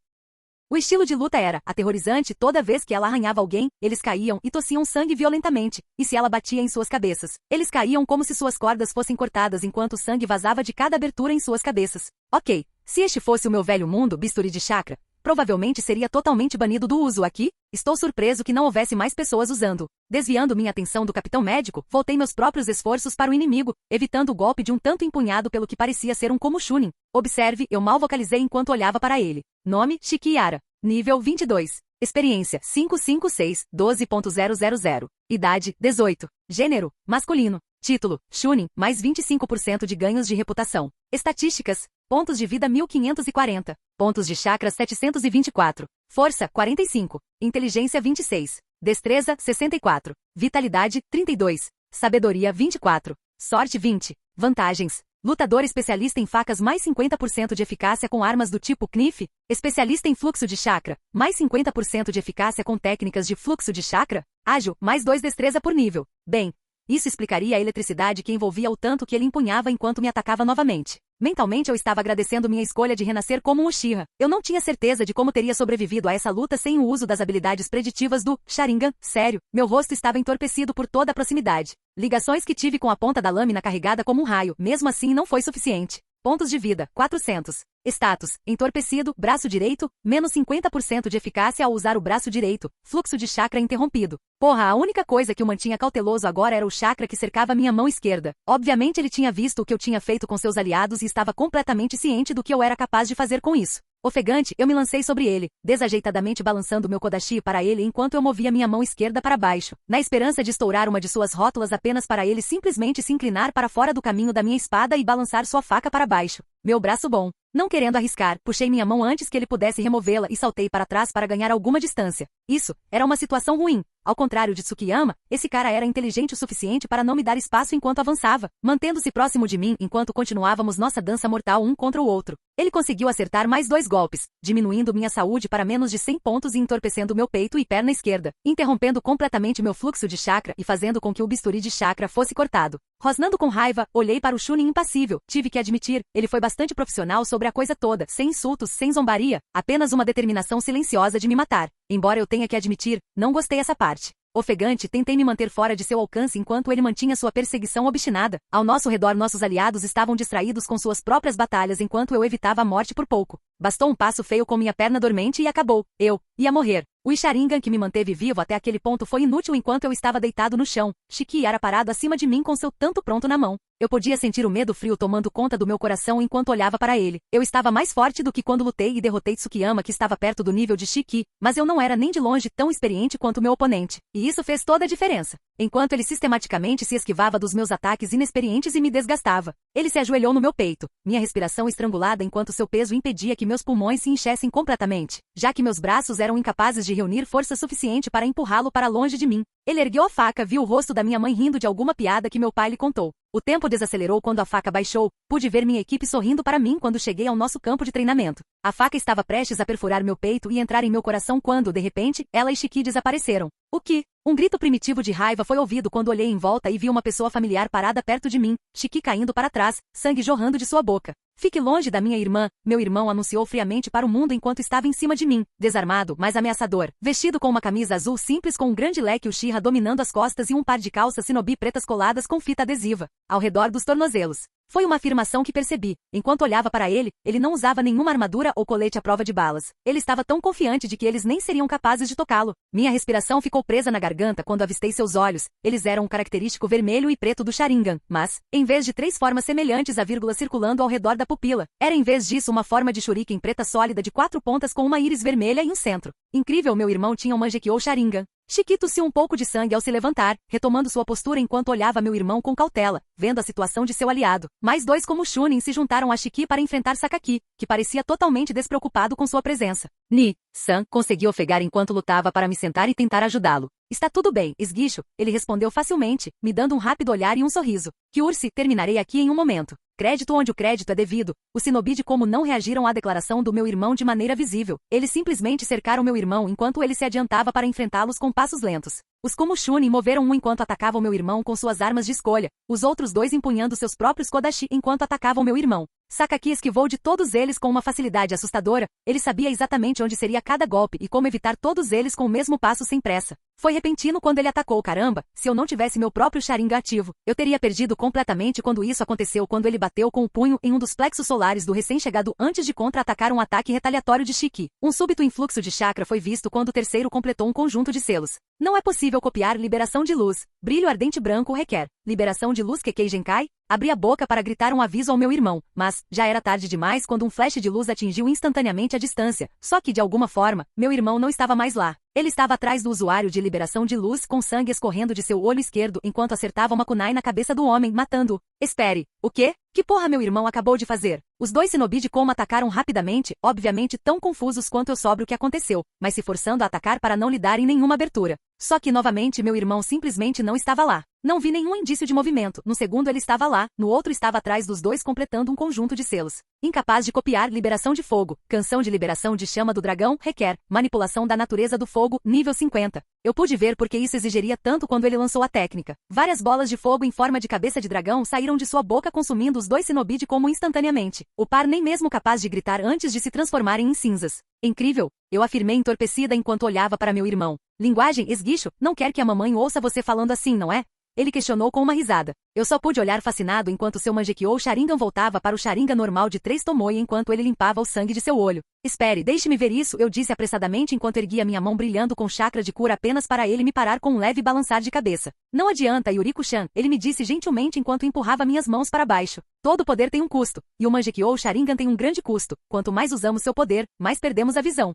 O estilo de luta era aterrorizante. Toda vez que ela arranhava alguém, eles caíam e tossiam sangue violentamente, e se ela batia em suas cabeças, eles caíam como se suas cordas fossem cortadas enquanto o sangue vazava de cada abertura em suas cabeças. Ok, se este fosse o meu velho mundo, bisturi de chakra, provavelmente seria totalmente banido do uso aqui. Estou surpreso que não houvesse mais pessoas usando. Desviando minha atenção do Capitão Médico, voltei meus próprios esforços para o inimigo, evitando o golpe de um tanto empunhado pelo que parecia ser um Komu Chunin. Observe, eu mal vocalizei enquanto olhava para ele. Nome, Shikihara. Nível 22. Experiência, 556, 12.000. Idade, 18. Gênero, masculino. Título, Chunin, mais 25% de ganhos de reputação. Estatísticas, pontos de vida 1540. Pontos de chakra 724. Força, 45. Inteligência, 26. Destreza, 64. Vitalidade, 32. Sabedoria, 24. Sorte, 20. Vantagens. Lutador especialista em facas, mais 50% de eficácia com armas do tipo Knif. Especialista em fluxo de chakra, mais 50% de eficácia com técnicas de fluxo de chakra. Ágil, mais 2 destreza por nível. Bem, isso explicaria a eletricidade que envolvia o tanto que ele empunhava enquanto me atacava novamente. Mentalmente eu estava agradecendo minha escolha de renascer como um Uchiha. Eu não tinha certeza de como teria sobrevivido a essa luta sem o uso das habilidades preditivas do Sharingan. Sério, meu rosto estava entorpecido por toda a proximidade. Ligações que tive com a ponta da lâmina carregada como um raio, mesmo assim não foi suficiente. Pontos de vida, 400. Status, entorpecido, braço direito, menos 50% de eficácia ao usar o braço direito, fluxo de chakra interrompido. Porra, a única coisa que o mantinha cauteloso agora era o chakra que cercava minha mão esquerda. Obviamente ele tinha visto o que eu tinha feito com seus aliados e estava completamente ciente do que eu era capaz de fazer com isso. Ofegante, eu me lancei sobre ele, desajeitadamente balançando meu kodashi para ele enquanto eu movia minha mão esquerda para baixo, na esperança de estourar uma de suas rótulas apenas para ele simplesmente se inclinar para fora do caminho da minha espada e balançar sua faca para baixo. Meu braço bom. Não querendo arriscar, puxei minha mão antes que ele pudesse removê-la e saltei para trás para ganhar alguma distância. Isso era uma situação ruim. Ao contrário de Tsukiyama, esse cara era inteligente o suficiente para não me dar espaço enquanto avançava, mantendo-se próximo de mim enquanto continuávamos nossa dança mortal um contra o outro. Ele conseguiu acertar mais 2 golpes, diminuindo minha saúde para menos de 100 pontos e entorpecendo meu peito e perna esquerda, interrompendo completamente meu fluxo de chakra e fazendo com que o bisturi de chakra fosse cortado. Rosnando com raiva, olhei para o Chunin impassível. Tive que admitir, ele foi bastante profissional sobre a coisa toda, sem insultos, sem zombaria, apenas uma determinação silenciosa de me matar. Embora eu tenha que admitir, não gostei essa parte. Ofegante, tentei me manter fora de seu alcance enquanto ele mantinha sua perseguição obstinada. Ao nosso redor, nossos aliados estavam distraídos com suas próprias batalhas enquanto eu evitava a morte por pouco. Bastou um passo feio com minha perna dormente e acabou. Eu ia morrer. O Sharingan que me manteve vivo até aquele ponto foi inútil enquanto eu estava deitado no chão. Shikihara parado acima de mim com seu tanto pronto na mão. Eu podia sentir o medo frio tomando conta do meu coração enquanto olhava para ele. Eu estava mais forte do que quando lutei e derrotei Tsukiyama, que estava perto do nível de Shiki, mas eu não era nem de longe tão experiente quanto meu oponente. E isso fez toda a diferença. Enquanto ele sistematicamente se esquivava dos meus ataques inexperientes e me desgastava, ele se ajoelhou no meu peito, minha respiração estrangulada enquanto seu peso impedia que meus pulmões se enchessem completamente, já que meus braços eram incapazes de reunir força suficiente para empurrá-lo para longe de mim. Ele ergueu a faca, viu o rosto da minha mãe rindo de alguma piada que meu pai lhe contou. O tempo desacelerou quando a faca baixou, pude ver minha equipe sorrindo para mim quando cheguei ao nosso campo de treinamento. A faca estava prestes a perfurar meu peito e entrar em meu coração quando, de repente, ela e Shiki desapareceram. O que? Um grito primitivo de raiva foi ouvido quando olhei em volta e vi uma pessoa familiar parada perto de mim, Shiki caindo para trás, sangue jorrando de sua boca. Fique longe da minha irmã, meu irmão anunciou friamente para o mundo enquanto estava em cima de mim, desarmado, mas ameaçador, vestido com uma camisa azul simples com um grande leque Uchiha dominando as costas e um par de calças shinobi pretas coladas com fita adesiva, ao redor dos tornozelos. Foi uma afirmação que percebi. Enquanto olhava para ele, ele não usava nenhuma armadura ou colete à prova de balas. Ele estava tão confiante de que eles nem seriam capazes de tocá-lo. Minha respiração ficou presa na garganta quando avistei seus olhos. Eles eram o característico vermelho e preto do Sharingan, mas, em vez de 3 formas semelhantes a vírgula circulando ao redor da pupila, era em vez disso uma forma de shuriken preta sólida de 4 pontas com uma íris vermelha e um centro. Incrível, meu irmão tinha um Mangekyou Sharingan. Shiki tossiu um pouco de sangue ao se levantar, retomando sua postura enquanto olhava meu irmão com cautela, vendo a situação de seu aliado. Mais dois como Chunin se juntaram a Shiki para enfrentar Sakaki, que parecia totalmente despreocupado com sua presença. Ni-san conseguiu ofegar enquanto lutava para me sentar e tentar ajudá-lo. Está tudo bem, esguicho, ele respondeu facilmente, me dando um rápido olhar e um sorriso. Kyurse, terminarei aqui em um momento. Crédito onde o crédito é devido. Os shinobi de como não reagiram à declaração do meu irmão de maneira visível. Eles simplesmente cercaram meu irmão enquanto ele se adiantava para enfrentá-los com passos lentos. Os Kumo Chunin moveram um enquanto atacavam meu irmão com suas armas de escolha, os outros dois empunhando seus próprios kodashi enquanto atacavam meu irmão. Sakaki esquivou de todos eles com uma facilidade assustadora, ele sabia exatamente onde seria cada golpe e como evitar todos eles com o mesmo passo sem pressa. Foi repentino quando ele atacou. Caramba, se eu não tivesse meu próprio Sharingan ativo, eu teria perdido completamente quando isso aconteceu quando ele bateu com o punho em um dos plexos solares do recém-chegado antes de contra-atacar um ataque retaliatório de Shiki. Um súbito influxo de chakra foi visto quando o terceiro completou um conjunto de selos. Não é possível copiar liberação de luz. Brilho ardente branco requer. Liberação de luz Kekkei Genkai? Abri a boca para gritar um aviso ao meu irmão, mas já era tarde demais quando um flash de luz atingiu instantaneamente a distância, só que de alguma forma, meu irmão não estava mais lá. Ele estava atrás do usuário de liberação de luz com sangue escorrendo de seu olho esquerdo enquanto acertava uma kunai na cabeça do homem, matando-o. Espere, o quê? Que porra meu irmão acabou de fazer? Os dois shinobi de Kouma atacaram rapidamente, obviamente tão confusos quanto eu sobre o que aconteceu, mas se forçando a atacar para não lhe darem nenhuma abertura. Só que novamente meu irmão simplesmente não estava lá. Não vi nenhum indício de movimento. No segundo ele estava lá, no outro estava atrás dos dois completando um conjunto de selos. Incapaz de copiar liberação de fogo. Canção de liberação de chama do dragão requer. Manipulação da natureza do fogo, nível 50. Eu pude ver porque isso exigiria tanto quando ele lançou a técnica. Várias bolas de fogo em forma de cabeça de dragão saíram de sua boca consumindo os dois shinobi de como instantaneamente. O par nem mesmo capaz de gritar antes de se transformarem em cinzas. Incrível, eu afirmei entorpecida enquanto olhava para meu irmão. Linguagem, esguicho, não quer que a mamãe ouça você falando assim, não é? Ele questionou com uma risada. Eu só pude olhar fascinado enquanto seu Mangekyou Sharingan voltava para o Sharingan normal de 3 Tomoe enquanto ele limpava o sangue de seu olho. Espere, deixe-me ver isso, eu disse apressadamente enquanto erguia minha mão brilhando com chakra de cura apenas para ele me parar com um leve balançar de cabeça. Não adianta, Yuriko-chan, ele me disse gentilmente enquanto empurrava minhas mãos para baixo. Todo poder tem um custo, e o Mangekyou Sharingan tem um grande custo. Quanto mais usamos seu poder, mais perdemos a visão.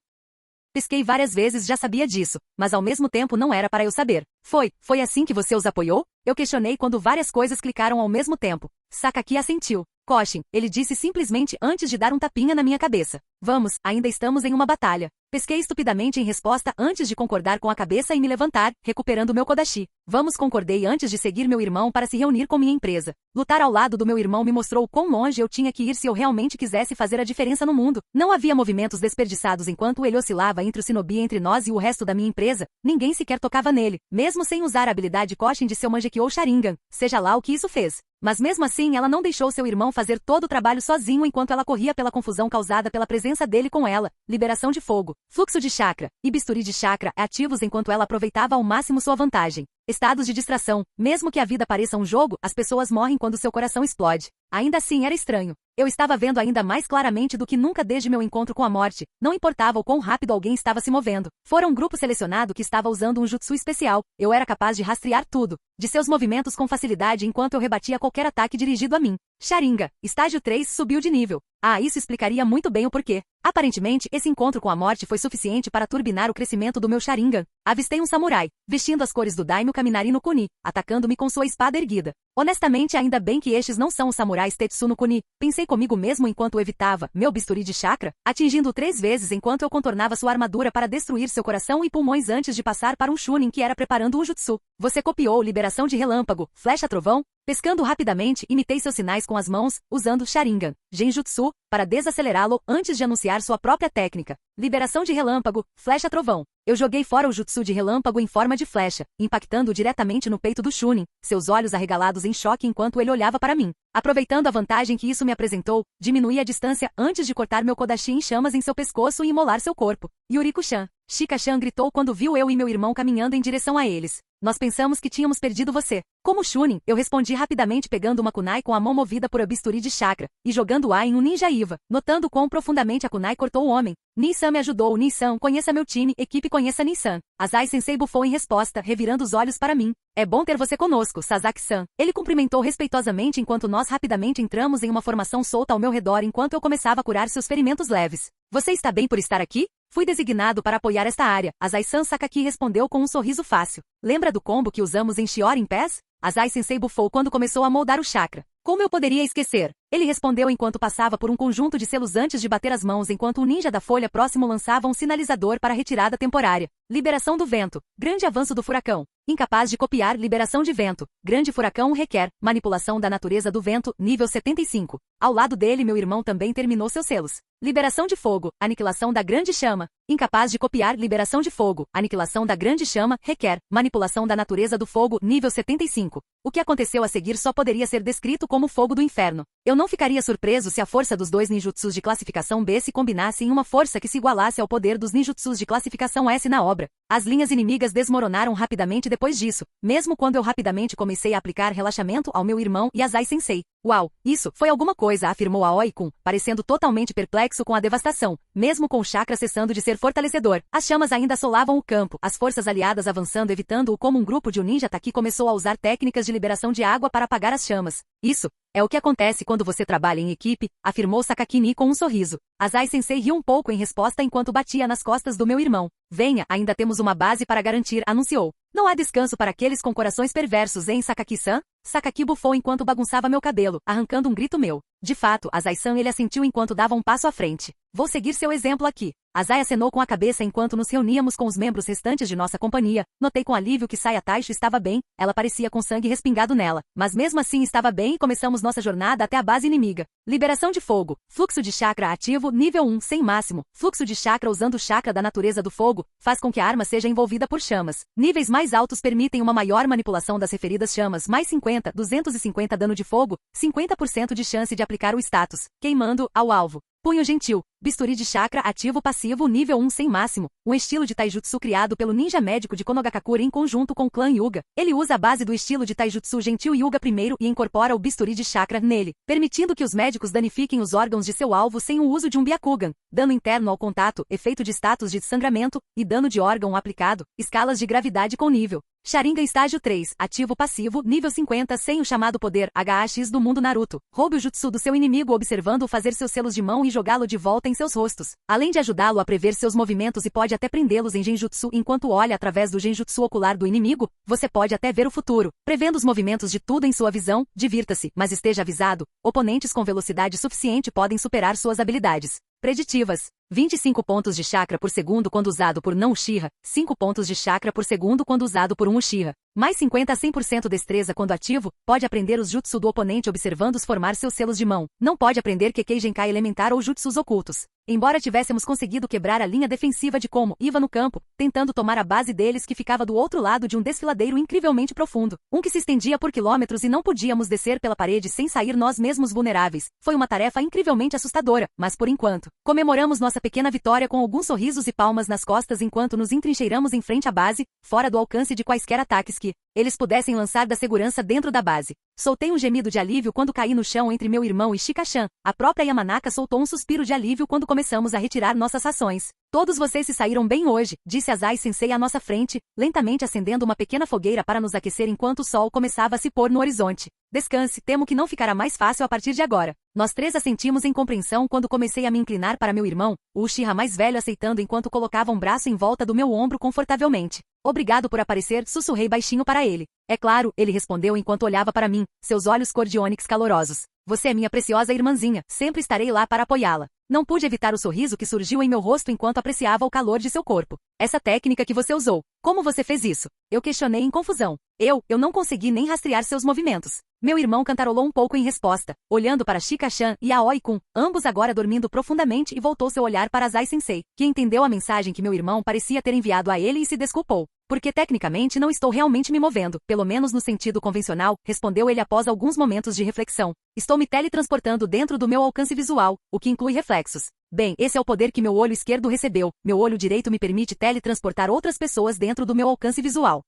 Pisquei várias vezes, já sabia disso, mas ao mesmo tempo não era para eu saber. Foi assim que você os apoiou? Eu questionei quando várias coisas clicaram ao mesmo tempo. Sakaki assentiu. Koshin, ele disse simplesmente antes de dar um tapinha na minha cabeça. Vamos, ainda estamos em uma batalha. Pesquei estupidamente em resposta antes de concordar com a cabeça e me levantar, recuperando meu kodashi. Vamos, concordei antes de seguir meu irmão para se reunir com minha empresa. Lutar ao lado do meu irmão me mostrou quão longe eu tinha que ir se eu realmente quisesse fazer a diferença no mundo. Não havia movimentos desperdiçados enquanto ele oscilava entre o shinobi entre nós e o resto da minha empresa. Ninguém sequer tocava nele, mesmo sem usar a habilidade Koshin de seu Mangekyou Sharingan, seja lá o que isso fez. Mas mesmo assim ela não deixou seu irmão fazer todo o trabalho sozinho enquanto ela corria pela confusão causada pela presença dele com ela. Liberação de fogo, fluxo de chakra e bisturi de chakra ativos enquanto ela aproveitava ao máximo sua vantagem. Estados de distração. Mesmo que a vida pareça um jogo, as pessoas morrem quando seu coração explode. Ainda assim era estranho. Eu estava vendo ainda mais claramente do que nunca desde meu encontro com a morte. Não importava o quão rápido alguém estava se movendo. Fora um grupo selecionado que estava usando um jutsu especial. Eu era capaz de rastrear tudo, de seus movimentos com facilidade enquanto eu rebatia qualquer ataque dirigido a mim. Sharingan, estágio 3, subiu de nível. Isso explicaria muito bem o porquê. Aparentemente, esse encontro com a morte foi suficiente para turbinar o crescimento do meu Sharingan. Avistei um samurai, vestindo as cores do Daimyo Kaminari no Kuni, atacando-me com sua espada erguida. Honestamente, ainda bem que estes não são os samurais Tetsu no Kuni, pensei comigo mesmo enquanto evitava meu bisturi de chakra, atingindo-o 3 vezes enquanto eu contornava sua armadura para destruir seu coração e pulmões antes de passar para um Chunin que era preparando um jutsu. Você copiou liberação de relâmpago, flecha trovão? Pescando rapidamente, imitei seus sinais com as mãos, usando Sharingan, Genjutsu, para desacelerá-lo antes de anunciar sua própria técnica. Liberação de relâmpago, flecha trovão. Eu joguei fora o jutsu de relâmpago em forma de flecha, impactando diretamente no peito do Chunin, seus olhos arregalados em choque enquanto ele olhava para mim. Aproveitando a vantagem que isso me apresentou, diminuí a distância antes de cortar meu kodashi em chamas em seu pescoço e imolar seu corpo. Yuriko-chan. Shika-chan gritou quando viu eu e meu irmão caminhando em direção a eles. Nós pensamos que tínhamos perdido você. Como Chunin, eu respondi rapidamente pegando uma kunai com a mão movida por bisturi de chakra, e jogando-a em um ninja Iva, notando quão profundamente a kunai cortou o homem. Ni-san me ajudou. Ni-san, conheça meu time, equipe conheça Ni-san. Azai-sensei bufou em resposta, revirando os olhos para mim. É bom ter você conosco, Sasaki-san. Ele cumprimentou respeitosamente enquanto nós rapidamente entramos em uma formação solta ao meu redor enquanto eu começava a curar seus ferimentos leves. Você está bem por estar aqui? Fui designado para apoiar esta área. Azai-san Sakaki respondeu com um sorriso fácil. Lembra do combo que usamos em Shiori Pass? Azai-sensei bufou quando começou a moldar o chakra. Como eu poderia esquecer? Ele respondeu enquanto passava por um conjunto de selos antes de bater as mãos enquanto o ninja da folha próximo lançava um sinalizador para retirada temporária. Liberação do vento. Grande avanço do furacão. Incapaz de copiar liberação de vento. Grande furacão requer manipulação da natureza do vento, nível 75. Ao lado dele, meu irmão também terminou seus selos. Liberação de fogo. Aniquilação da grande chama. Incapaz de copiar liberação de fogo. Aniquilação da grande chama requer manipulação da natureza do fogo, nível 75. O que aconteceu a seguir só poderia ser descrito como fogo do inferno. Eu não ficaria surpreso se a força dos dois ninjutsus de classificação B se combinasse em uma força que se igualasse ao poder dos ninjutsus de classificação S na obra. As linhas inimigas desmoronaram rapidamente depois disso, mesmo quando eu rapidamente comecei a aplicar relaxamento ao meu irmão e a Azai-sensei. Uau, isso foi alguma coisa, afirmou Aoi-kun, parecendo totalmente perplexo com a devastação, mesmo com o chakra cessando de ser fortalecedor. As chamas ainda assolavam o campo, as forças aliadas avançando evitando-o como um grupo de um ninja Taki começou a usar técnicas de liberação de água para apagar as chamas. Isso é o que acontece quando você trabalha em equipe, afirmou Sakaki com um sorriso. Azai-sensei riu um pouco em resposta enquanto batia nas costas do meu irmão. Venha, ainda temos uma base para garantir, anunciou. Não há descanso para aqueles com corações perversos, hein, Sakaki-san? Sakaki bufou enquanto bagunçava meu cabelo, arrancando um grito meu. De fato, Azai-san ele assentiu enquanto dava um passo à frente. Vou seguir seu exemplo aqui. Azai acenou com a cabeça enquanto nos reuníamos com os membros restantes de nossa companhia. Notei com alívio que Saya Taisho estava bem, ela parecia com sangue respingado nela. Mas mesmo assim estava bem e começamos nossa jornada até a base inimiga. Liberação de fogo. Fluxo de chakra ativo, nível 1, sem máximo. Fluxo de chakra usando o chakra da natureza do fogo, faz com que a arma seja envolvida por chamas. Níveis mais altos permitem uma maior manipulação das referidas chamas, mais 50, 250 dano de fogo, 50% de chance de aplicar o status, queimando, ao alvo. Punho gentil. Bisturi de chakra ativo passivo nível 1 sem máximo, um estilo de taijutsu criado pelo ninja médico de Konogakakure em conjunto com o clã Hyuga. Ele usa a base do estilo de taijutsu gentil Hyuga primeiro e incorpora o bisturi de chakra nele, permitindo que os médicos danifiquem os órgãos de seu alvo sem o uso de um Byakugan. Dano interno ao contato, efeito de status de sangramento, e dano de órgão aplicado, escalas de gravidade com nível. Sharingan estágio 3, ativo passivo, nível 50 sem o chamado poder HAX do mundo Naruto. Roube o jutsu do seu inimigo observando-o fazer seus selos de mão e jogá-lo de volta em seus rostos. Além de ajudá-lo a prever seus movimentos e pode até prendê-los em genjutsu enquanto olha através do genjutsu ocular do inimigo, você pode até ver o futuro. Prevendo os movimentos de tudo em sua visão, divirta-se, mas esteja avisado, oponentes com velocidade suficiente podem superar suas habilidades preditivas. 25 pontos de chakra por segundo quando usado por não Uchiha, 5 pontos de chakra por segundo quando usado por um Uchiha. Mais 50 a 100% destreza quando ativo, pode aprender os jutsu do oponente observando-os formar seus selos de mão. Não pode aprender Kekkei Genkai elementar ou jutsus ocultos. Embora tivéssemos conseguido quebrar a linha defensiva de Como Iva no campo, tentando tomar a base deles que ficava do outro lado de um desfiladeiro incrivelmente profundo, um que se estendia por quilômetros e não podíamos descer pela parede sem sair nós mesmos vulneráveis, foi uma tarefa incrivelmente assustadora, mas por enquanto, comemoramos nossa pequena vitória com alguns sorrisos e palmas nas costas enquanto nos entrincheiramos em frente à base, fora do alcance de quaisquer ataques que eles pudessem lançar da segurança dentro da base. Soltei um gemido de alívio quando caí no chão entre meu irmão e Shika-chan. A própria Yamanaka soltou um suspiro de alívio quando começamos a retirar nossas rações. Todos vocês se saíram bem hoje, disse Azai-sensei à nossa frente, lentamente acendendo uma pequena fogueira para nos aquecer enquanto o sol começava a se pôr no horizonte. Descanse, temo que não ficará mais fácil a partir de agora. Nós três assentimos em compreensão quando comecei a me inclinar para meu irmão, o Uchiha mais velho aceitando enquanto colocava um braço em volta do meu ombro confortavelmente. Obrigado por aparecer, sussurrei baixinho para ele. É claro, ele respondeu enquanto olhava para mim, seus olhos cor de ônix calorosos. Você é minha preciosa irmãzinha, sempre estarei lá para apoiá-la. Não pude evitar o sorriso que surgiu em meu rosto enquanto apreciava o calor de seu corpo. Essa técnica que você usou, como você fez isso? Eu questionei em confusão. Eu não consegui nem rastrear seus movimentos. Meu irmão cantarolou um pouco em resposta, olhando para Shika-chan e Aoi-kun, ambos agora dormindo profundamente e voltou seu olhar para Azai-sensei, que entendeu a mensagem que meu irmão parecia ter enviado a ele e se desculpou. Porque tecnicamente não estou realmente me movendo, pelo menos no sentido convencional, respondeu ele após alguns momentos de reflexão. Estou me teletransportando dentro do meu alcance visual, o que inclui reflexos. Bem, esse é o poder que meu olho esquerdo recebeu. Meu olho direito me permite teletransportar outras pessoas dentro do meu alcance visual.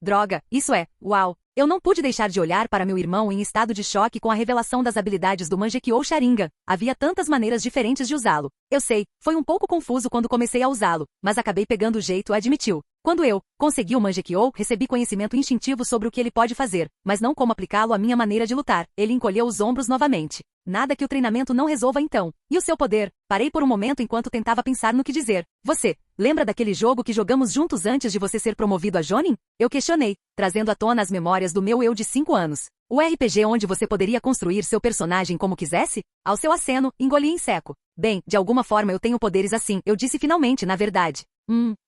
Droga, isso é, uau! Eu não pude deixar de olhar para meu irmão em estado de choque com a revelação das habilidades do Mangekyou Sharingan. Havia tantas maneiras diferentes de usá-lo. Eu sei, foi um pouco confuso quando comecei a usá-lo, mas acabei pegando o jeito, admitiu. Quando eu consegui o Mangekyou, recebi conhecimento instintivo sobre o que ele pode fazer, mas não como aplicá-lo à minha maneira de lutar. Ele encolheu os ombros novamente. Nada que o treinamento não resolva então. E o seu poder? Parei por um momento enquanto tentava pensar no que dizer. Você, lembra daquele jogo que jogamos juntos antes de você ser promovido a Jonin? Eu questionei, trazendo à tona as memórias do meu eu de 5 anos. O RPG onde você poderia construir seu personagem como quisesse? Ao seu aceno, engoli em seco. Bem, de alguma forma eu tenho poderes assim, eu disse finalmente, na verdade.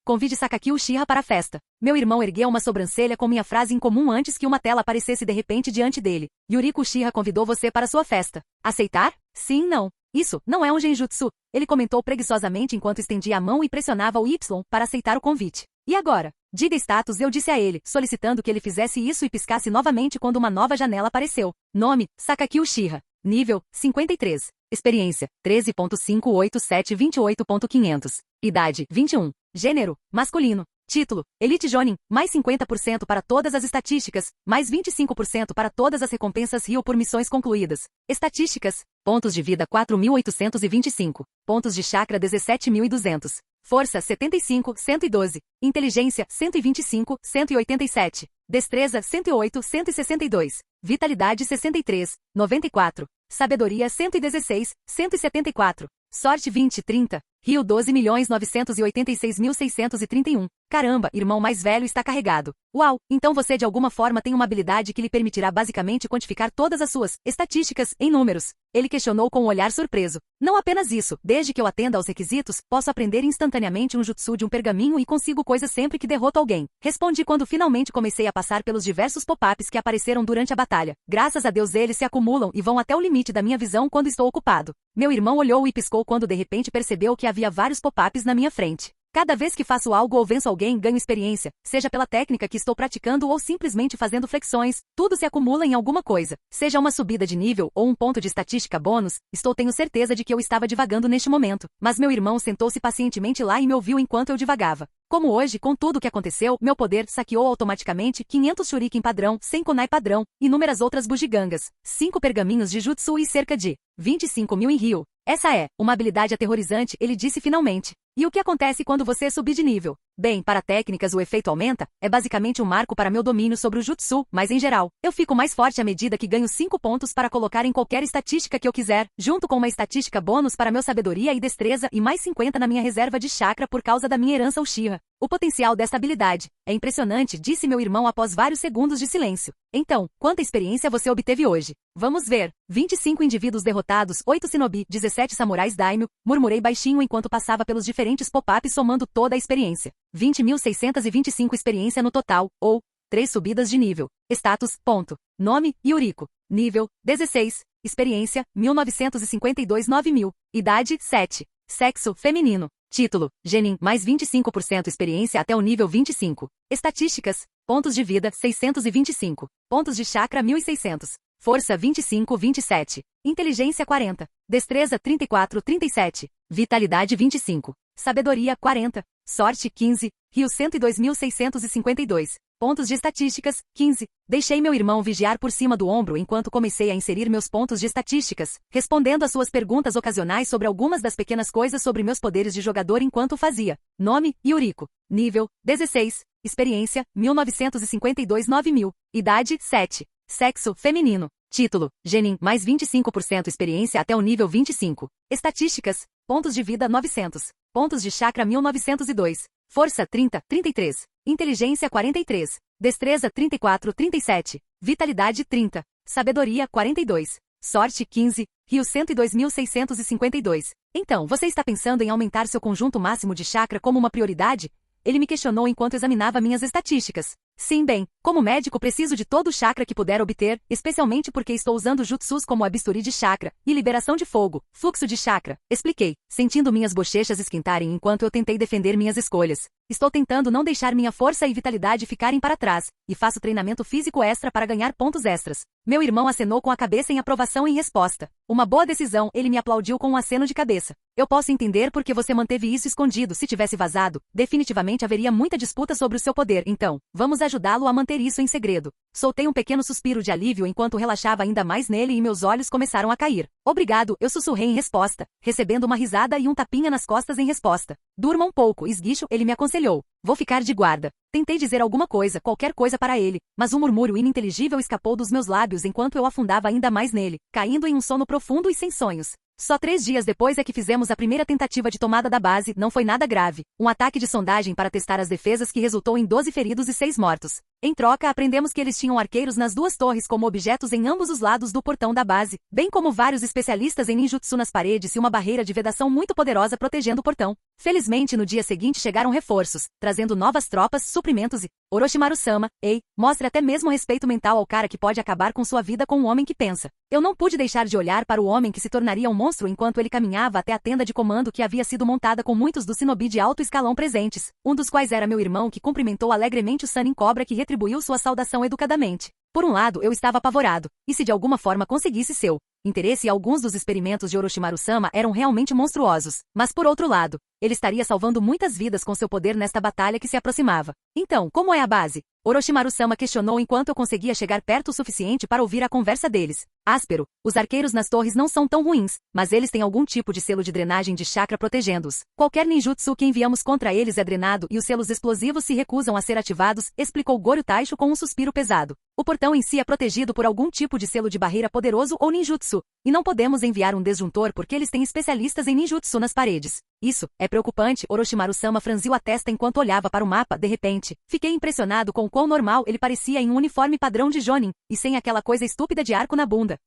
Convide Sakaki Uchiha para a festa. Meu irmão ergueu uma sobrancelha com minha frase incomum antes que uma tela aparecesse de repente diante dele. Yuriko Uchiha convidou você para sua festa. Aceitar? Sim, não. Isso, não é um genjutsu. Ele comentou preguiçosamente enquanto estendia a mão e pressionava o Y para aceitar o convite. E agora? Diga status, eu disse a ele, solicitando que ele fizesse isso e piscasse novamente quando uma nova janela apareceu. Nome, Sakaki Uchiha. Nível, 53. Experiência, 13.58728.500. Idade, 21. Gênero, masculino. Título, Elite Jonin, mais 50% para todas as estatísticas, mais 25% para todas as recompensas Rio por missões concluídas. Estatísticas, pontos de vida 4.825, pontos de chakra 17.200, força 75, 112, inteligência 125, 187, destreza 108, 162, vitalidade 63, 94, sabedoria 116, 174, sorte 20, 30, Rio 12.986.631. Caramba, irmão mais velho está carregado. Uau, então você de alguma forma tem uma habilidade que lhe permitirá basicamente quantificar todas as suas estatísticas em números. Ele questionou com um olhar surpreso. Não apenas isso, desde que eu atenda aos requisitos, posso aprender instantaneamente um jutsu de um pergaminho e consigo coisas sempre que derroto alguém. Respondi quando finalmente comecei a passar pelos diversos pop-ups que apareceram durante a batalha. Graças a Deus eles se acumulam e vão até o limite da minha visão quando estou ocupado. Meu irmão olhou e piscou quando de repente percebeu que havia vários pop-ups na minha frente. Cada vez que faço algo ou venço alguém, ganho experiência, seja pela técnica que estou praticando ou simplesmente fazendo flexões, tudo se acumula em alguma coisa. Seja uma subida de nível ou um ponto de estatística bônus, tenho certeza de que eu estava divagando neste momento. Mas meu irmão sentou-se pacientemente lá e me ouviu enquanto eu divagava. Como hoje, com tudo o que aconteceu, meu poder saqueou automaticamente 500 shuriken padrão, 100 kunai padrão, inúmeras outras bugigangas, 5 pergaminhos de jutsu e cerca de 25 mil em Rio. Essa é uma habilidade aterrorizante, ele disse finalmente. E o que acontece quando você subir de nível? Bem, para técnicas o efeito aumenta, é basicamente um marco para meu domínio sobre o jutsu, mas em geral, eu fico mais forte à medida que ganho 5 pontos para colocar em qualquer estatística que eu quiser, junto com uma estatística bônus para meu sabedoria e destreza e mais 50 na minha reserva de chakra por causa da minha herança Uchiha. O potencial desta habilidade é impressionante, disse meu irmão após vários segundos de silêncio. Então, quanta experiência você obteve hoje? Vamos ver. 25 indivíduos derrotados, 8 shinobi, 17 samurais daimyo, murmurei baixinho enquanto passava pelos diferentes pop-ups somando toda a experiência. 20.625 experiência no total, ou 3 subidas de nível. Status, ponto. Nome, Yuriko. Nível, 16. Experiência, 1952 9000. Idade, 7. Sexo, feminino. Título, Genin, mais 25% experiência até o nível 25. Estatísticas, pontos de vida, 625. Pontos de chakra, 1.600. Força, 25, 27. Inteligência, 40. Destreza, 34, 37. Vitalidade, 25. Sabedoria, 40. Sorte, 15. Rio 102.652. Pontos de estatísticas, 15. Deixei meu irmão vigiar por cima do ombro enquanto comecei a inserir meus pontos de estatísticas, respondendo às suas perguntas ocasionais sobre algumas das pequenas coisas sobre meus poderes de jogador enquanto fazia. Nome, Yuriko. Nível, 16. Experiência, 1952 9000. Idade, 7. Sexo, feminino. Título, Genin, mais 25% experiência até o nível 25. Estatísticas, pontos de vida 900. Pontos de chakra 1902. Força 30, 33. Inteligência 43. Destreza 34, 37. Vitalidade 30. Sabedoria 42. Sorte 15. Rio 102.652. Então, você está pensando em aumentar seu conjunto máximo de chakra como uma prioridade? Ele me questionou enquanto examinava minhas estatísticas. Sim, bem, como médico preciso de todo o chakra que puder obter, especialmente porque estou usando jutsus como a bisturi de chakra e liberação de fogo, fluxo de chakra. Expliquei, sentindo minhas bochechas esquentarem enquanto eu tentei defender minhas escolhas. Estou tentando não deixar minha força e vitalidade ficarem para trás, e faço treinamento físico extra para ganhar pontos extras. Meu irmão acenou com a cabeça em aprovação em resposta. Uma boa decisão, ele me aplaudiu com um aceno de cabeça. Eu posso entender porque você manteve isso escondido. Se tivesse vazado, definitivamente haveria muita disputa sobre o seu poder. Então, vamos ajudá-lo a manter isso em segredo. Soltei um pequeno suspiro de alívio enquanto relaxava ainda mais nele e meus olhos começaram a cair. Obrigado, eu sussurrei em resposta, recebendo uma risada e um tapinha nas costas em resposta. Durma um pouco, esguicho, ele me aconselhou. Vou ficar de guarda. Tentei dizer alguma coisa, qualquer coisa para ele, mas um murmúrio ininteligível escapou dos meus lábios enquanto eu afundava ainda mais nele, caindo em um sono profundo e sem sonhos. Só 3 dias depois é que fizemos a primeira tentativa de tomada da base, não foi nada grave. Um ataque de sondagem para testar as defesas que resultou em 12 feridos e 6 mortos. Em troca, aprendemos que eles tinham arqueiros nas 2 torres como objetos em ambos os lados do portão da base, bem como vários especialistas em ninjutsu nas paredes e uma barreira de vedação muito poderosa protegendo o portão. Felizmente, no dia seguinte chegaram reforços, trazendo novas tropas, suprimentos e... Orochimaru-sama, ei, mostre até mesmo respeito mental ao cara que pode acabar com sua vida com um homem que pensa. Eu não pude deixar de olhar para o homem que se tornaria um monstro enquanto ele caminhava até a tenda de comando que havia sido montada com muitos dos shinobi de alto escalão presentes, um dos quais era meu irmão que cumprimentou alegremente o Sannin Cobra que retribuiu sua saudação educadamente. Por um lado, eu estava apavorado, e se de alguma forma conseguisse seu interesse e alguns dos experimentos de Orochimaru-sama eram realmente monstruosos, mas por outro lado, ele estaria salvando muitas vidas com seu poder nesta batalha que se aproximava. Então, como é a base? Orochimaru-sama questionou enquanto eu conseguia chegar perto o suficiente para ouvir a conversa deles. Áspero, os arqueiros nas torres não são tão ruins, mas eles têm algum tipo de selo de drenagem de chakra protegendo-os. Qualquer ninjutsu que enviamos contra eles é drenado e os selos explosivos se recusam a ser ativados, explicou Goryu Taisho com um suspiro pesado. O portão em si é protegido por algum tipo de selo de barreira poderoso ou ninjutsu, e não podemos enviar um desjuntor porque eles têm especialistas em ninjutsu nas paredes. Isso é preocupante, Orochimaru-sama franziu a testa enquanto olhava para o mapa, de repente. Fiquei impressionado com o quão normal ele parecia em um uniforme padrão de Jonin, e sem aquela coisa estúpida de arco na bunda.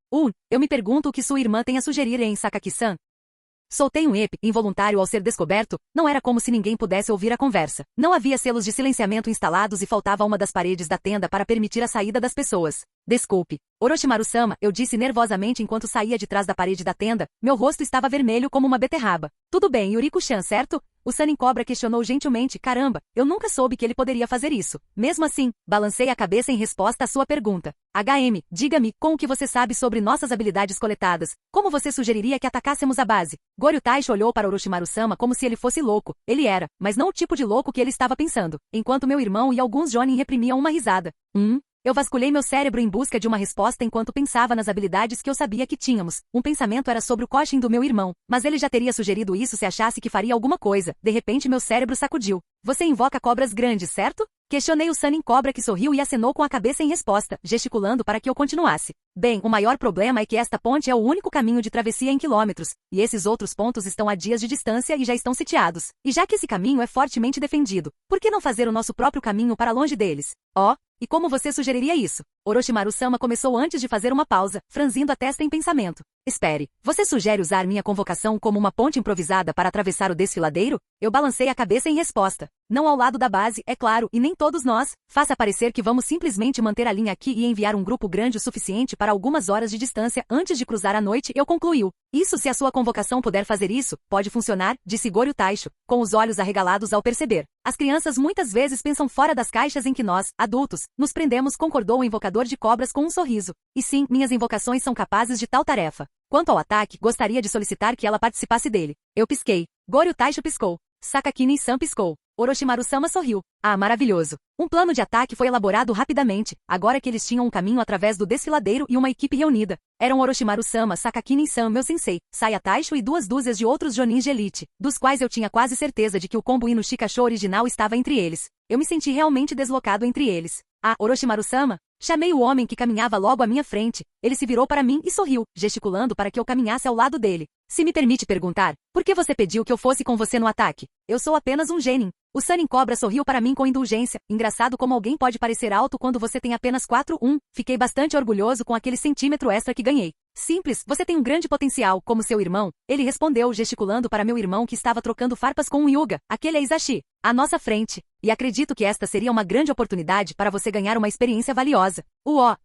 Eu me pergunto o que sua irmã tem a sugerir em Sakaki-san. Soltei um ep, involuntário ao ser descoberto, não era como se ninguém pudesse ouvir a conversa. Não havia selos de silenciamento instalados e faltava uma das paredes da tenda para permitir a saída das pessoas. Desculpe. Orochimaru-sama, eu disse nervosamente enquanto saía de trás da parede da tenda, meu rosto estava vermelho como uma beterraba. Tudo bem, Yuriko-chan, certo? O Sannin Cobra questionou gentilmente, caramba, eu nunca soube que ele poderia fazer isso. Mesmo assim, balancei a cabeça em resposta à sua pergunta. HM, diga-me, com o que você sabe sobre nossas habilidades coletadas, como você sugeriria que atacássemos a base? Goryu Taisho olhou para Orochimaru-sama como se ele fosse louco. Ele era, mas não o tipo de louco que ele estava pensando, enquanto meu irmão e alguns Jonin reprimiam uma risada. Eu vasculhei meu cérebro em busca de uma resposta enquanto pensava nas habilidades que eu sabia que tínhamos. Um pensamento era sobre o Koshin do meu irmão, mas ele já teria sugerido isso se achasse que faria alguma coisa. De repente meu cérebro sacudiu. Você invoca cobras grandes, certo? Questionei o Sannin Cobra que sorriu e acenou com a cabeça em resposta, gesticulando para que eu continuasse. Bem, o maior problema é que esta ponte é o único caminho de travessia em quilômetros, e esses outros pontos estão a dias de distância e já estão sitiados. E já que esse caminho é fortemente defendido, por que não fazer o nosso próprio caminho para longe deles? E como você sugeriria isso? Orochimaru-sama começou antes de fazer uma pausa, franzindo a testa em pensamento. Espere, você sugere usar minha convocação como uma ponte improvisada para atravessar o desfiladeiro? Eu balancei a cabeça em resposta. Não ao lado da base, é claro, e nem todos nós. Faça parecer que vamos simplesmente manter a linha aqui e enviar um grupo grande o suficiente para algumas horas de distância antes de cruzar a noite, eu concluiu. Isso se a sua convocação puder fazer isso, pode funcionar, disse Goryu Taisho, com os olhos arregalados ao perceber. As crianças muitas vezes pensam fora das caixas em que nós, adultos, nos prendemos, concordou o invocador de cobras com um sorriso. E sim, minhas invocações são capazes de tal tarefa. Quanto ao ataque, gostaria de solicitar que ela participasse dele. Eu pisquei. Goryu Taisho piscou. Sakakini-san piscou. Orochimaru-sama sorriu. Ah, maravilhoso. Um plano de ataque foi elaborado rapidamente, agora que eles tinham um caminho através do desfiladeiro e uma equipe reunida. Eram Orochimaru-sama, Sakakini-san, meu sensei, Saya Taisho e 2 dúzias de outros Jonins de elite, dos quais eu tinha quase certeza de que o combo Ino Shikasho original estava entre eles. Eu me senti realmente deslocado entre eles. Ah, Orochimaru-sama? Chamei o homem que caminhava logo à minha frente. Ele se virou para mim e sorriu, gesticulando para que eu caminhasse ao lado dele. Se me permite perguntar, por que você pediu que eu fosse com você no ataque? Eu sou apenas um genin. O Sannin Cobra sorriu para mim com indulgência. Engraçado como alguém pode parecer alto quando você tem apenas 4'1". Fiquei bastante orgulhoso com aquele centímetro extra que ganhei. Simples, você tem um grande potencial, como seu irmão. Ele respondeu, gesticulando para meu irmão que estava trocando farpas com um Hyuga, aquele é Isashi, à nossa frente. E acredito que esta seria uma grande oportunidade para você ganhar uma experiência valiosa.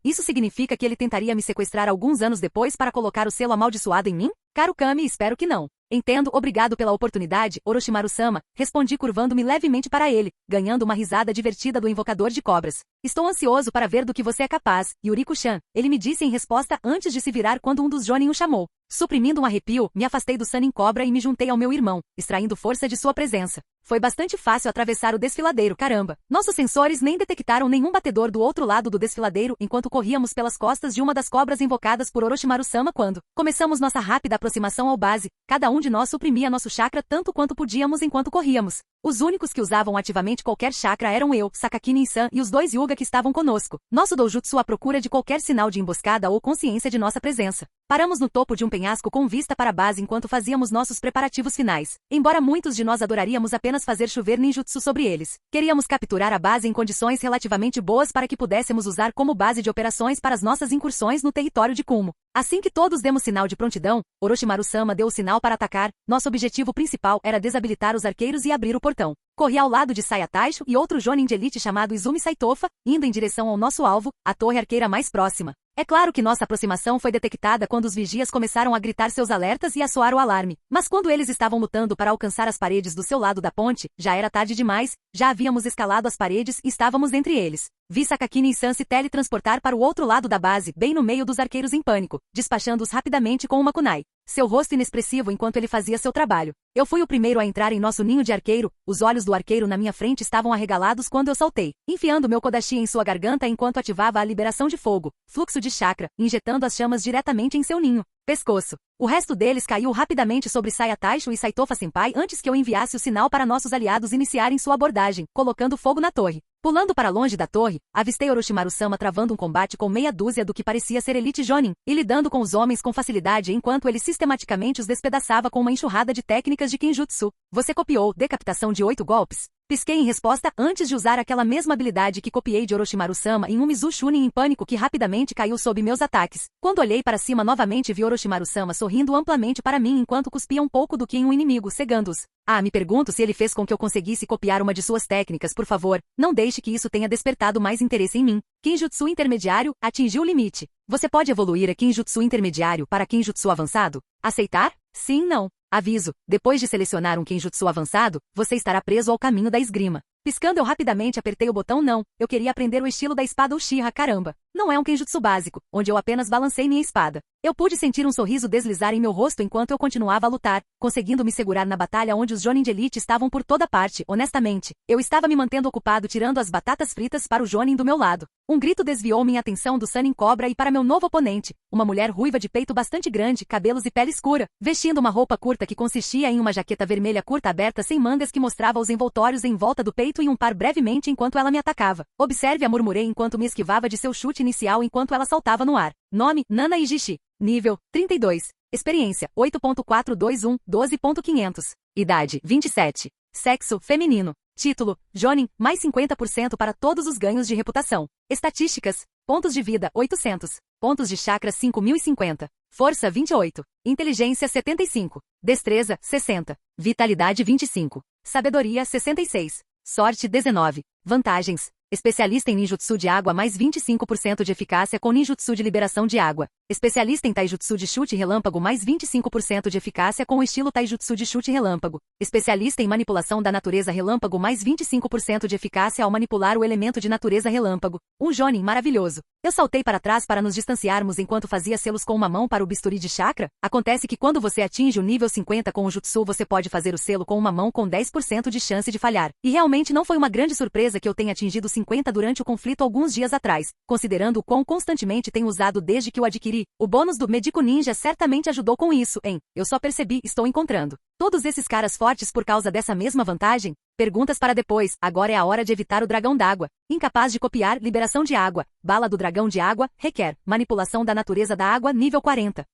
Isso significa que ele tentaria me sequestrar alguns anos depois para colocar o selo amaldiçoado em mim? Caro Kami, espero que não. Entendo, obrigado pela oportunidade, Orochimaru-sama, respondi curvando-me levemente para ele, ganhando uma risada divertida do invocador de cobras. Estou ansioso para ver do que você é capaz, Yuriko-chan. Ele me disse em resposta antes de se virar quando um dos Jonin o chamou. Suprimindo um arrepio, me afastei do Sannin Cobra e me juntei ao meu irmão, extraindo força de sua presença. Foi bastante fácil atravessar o desfiladeiro, caramba. Nossos sensores nem detectaram nenhum batedor do outro lado do desfiladeiro enquanto corríamos pelas costas de uma das cobras invocadas por Orochimaru-sama quando começamos nossa rápida aproximação ao base. Cada um de nós suprimia nosso chakra tanto quanto podíamos enquanto corríamos. Os únicos que usavam ativamente qualquer chakra eram eu, Sakakini-san e os dois Hyuga que estavam conosco. Nosso doujutsu à procura de qualquer sinal de emboscada ou consciência de nossa presença. Paramos no topo de um penhasco com vista para a base enquanto fazíamos nossos preparativos finais. Embora muitos de nós adoraríamos apenas fazer chover ninjutsu sobre eles, queríamos capturar a base em condições relativamente boas para que pudéssemos usar como base de operações para as nossas incursões no território de Kumo. Assim que todos demos sinal de prontidão, Orochimaru-sama deu o sinal para atacar. Nosso objetivo principal era desabilitar os arqueiros e abrir o portão. Corri ao lado de Saya Taisho e outro Jonin de elite chamado Izumi Saitofa, indo em direção ao nosso alvo, a torre arqueira mais próxima. É claro que nossa aproximação foi detectada quando os vigias começaram a gritar seus alertas e a soar o alarme. Mas quando eles estavam lutando para alcançar as paredes do seu lado da ponte, já era tarde demais, já havíamos escalado as paredes e estávamos entre eles. Vi Sakakini-san se teletransportar para o outro lado da base, bem no meio dos arqueiros em pânico, despachando-os rapidamente com uma kunai. Seu rosto inexpressivo enquanto ele fazia seu trabalho. Eu fui o primeiro a entrar em nosso ninho de arqueiro, os olhos do arqueiro na minha frente estavam arregalados quando eu saltei, enfiando meu kodashi em sua garganta enquanto ativava a liberação de fogo, fluxo de chakra, injetando as chamas diretamente em seu ninho. Pescoço. O resto deles caiu rapidamente sobre Saya Taisho e Saitofa-senpai antes que eu enviasse o sinal para nossos aliados iniciarem sua abordagem, colocando fogo na torre. Pulando para longe da torre, avistei Orochimaru-sama travando um combate com meia dúzia do que parecia ser elite Jonin, e lidando com os homens com facilidade enquanto ele sistematicamente os despedaçava com uma enxurrada de técnicas de Kinjutsu. Você copiou decapitação de 8 golpes? Pisquei em resposta antes de usar aquela mesma habilidade que copiei de Orochimaru-sama em um Mizu Chunin em pânico que rapidamente caiu sob meus ataques. Quando olhei para cima novamente vi Orochimaru-sama sorrindo amplamente para mim enquanto cuspia um pouco do que em um inimigo, cegando-os. Ah, me pergunto se ele fez com que eu conseguisse copiar uma de suas técnicas, por favor, não deixe que isso tenha despertado mais interesse em mim. Kinjutsu intermediário atingiu o limite. Você pode evoluir a Kinjutsu intermediário para Kinjutsu avançado? Aceitar? Sim, não. Aviso, depois de selecionar um Kinjutsu avançado, você estará preso ao caminho da esgrima. Piscando eu rapidamente apertei o botão não, eu queria aprender o estilo da espada Uchiha, caramba. Não é um Kinjutsu básico, onde eu apenas balancei minha espada. Eu pude sentir um sorriso deslizar em meu rosto enquanto eu continuava a lutar, conseguindo me segurar na batalha onde os Jonin de elite estavam por toda parte. Honestamente, eu estava me mantendo ocupado tirando as batatas fritas para o Jonin do meu lado. Um grito desviou minha atenção do Sannin Cobra e para meu novo oponente, uma mulher ruiva de peito bastante grande, cabelos e pele escura, vestindo uma roupa curta que consistia em uma jaqueta vermelha curta aberta sem mangas que mostrava os envoltórios em volta do peito e um par brevemente enquanto ela me atacava. Observe-a, murmurei enquanto me esquivava de seu chute inicial enquanto ela saltava no ar. Nome, Nana Ijishi. Nível, 32. Experiência, 8.421, 12.500. Idade, 27. Sexo, feminino. Título, Jonin, mais 50% para todos os ganhos de reputação. Estatísticas, pontos de vida, 800. Pontos de chakra, 5.050. Força, 28. Inteligência, 75. Destreza, 60. Vitalidade, 25. Sabedoria, 66. Sorte, 19. Vantagens. Especialista em ninjutsu de água mais 25% de eficácia com ninjutsu de liberação de água. Especialista em taijutsu de chute relâmpago mais 25% de eficácia com o estilo taijutsu de chute relâmpago. Especialista em manipulação da natureza relâmpago mais 25% de eficácia ao manipular o elemento de natureza relâmpago. Um Jonin maravilhoso. Eu saltei para trás para nos distanciarmos enquanto fazia selos com uma mão para o bisturi de chakra. Acontece que quando você atinge o nível 50 com o jutsu você pode fazer o selo com uma mão com 10% de chance de falhar. E realmente não foi uma grande surpresa que eu tenha atingido 50 durante o conflito alguns dias atrás, considerando o quão constantemente tenho usado desde que o adquiri. O bônus do Medico Ninja certamente ajudou com isso, hein? Eu só percebi, estou encontrando todos esses caras fortes por causa dessa mesma vantagem? Perguntas para depois, agora é a hora de evitar o dragão d'água. Incapaz de copiar, liberação de água. Bala do dragão de água, requer. Manipulação da natureza da água, nível 40.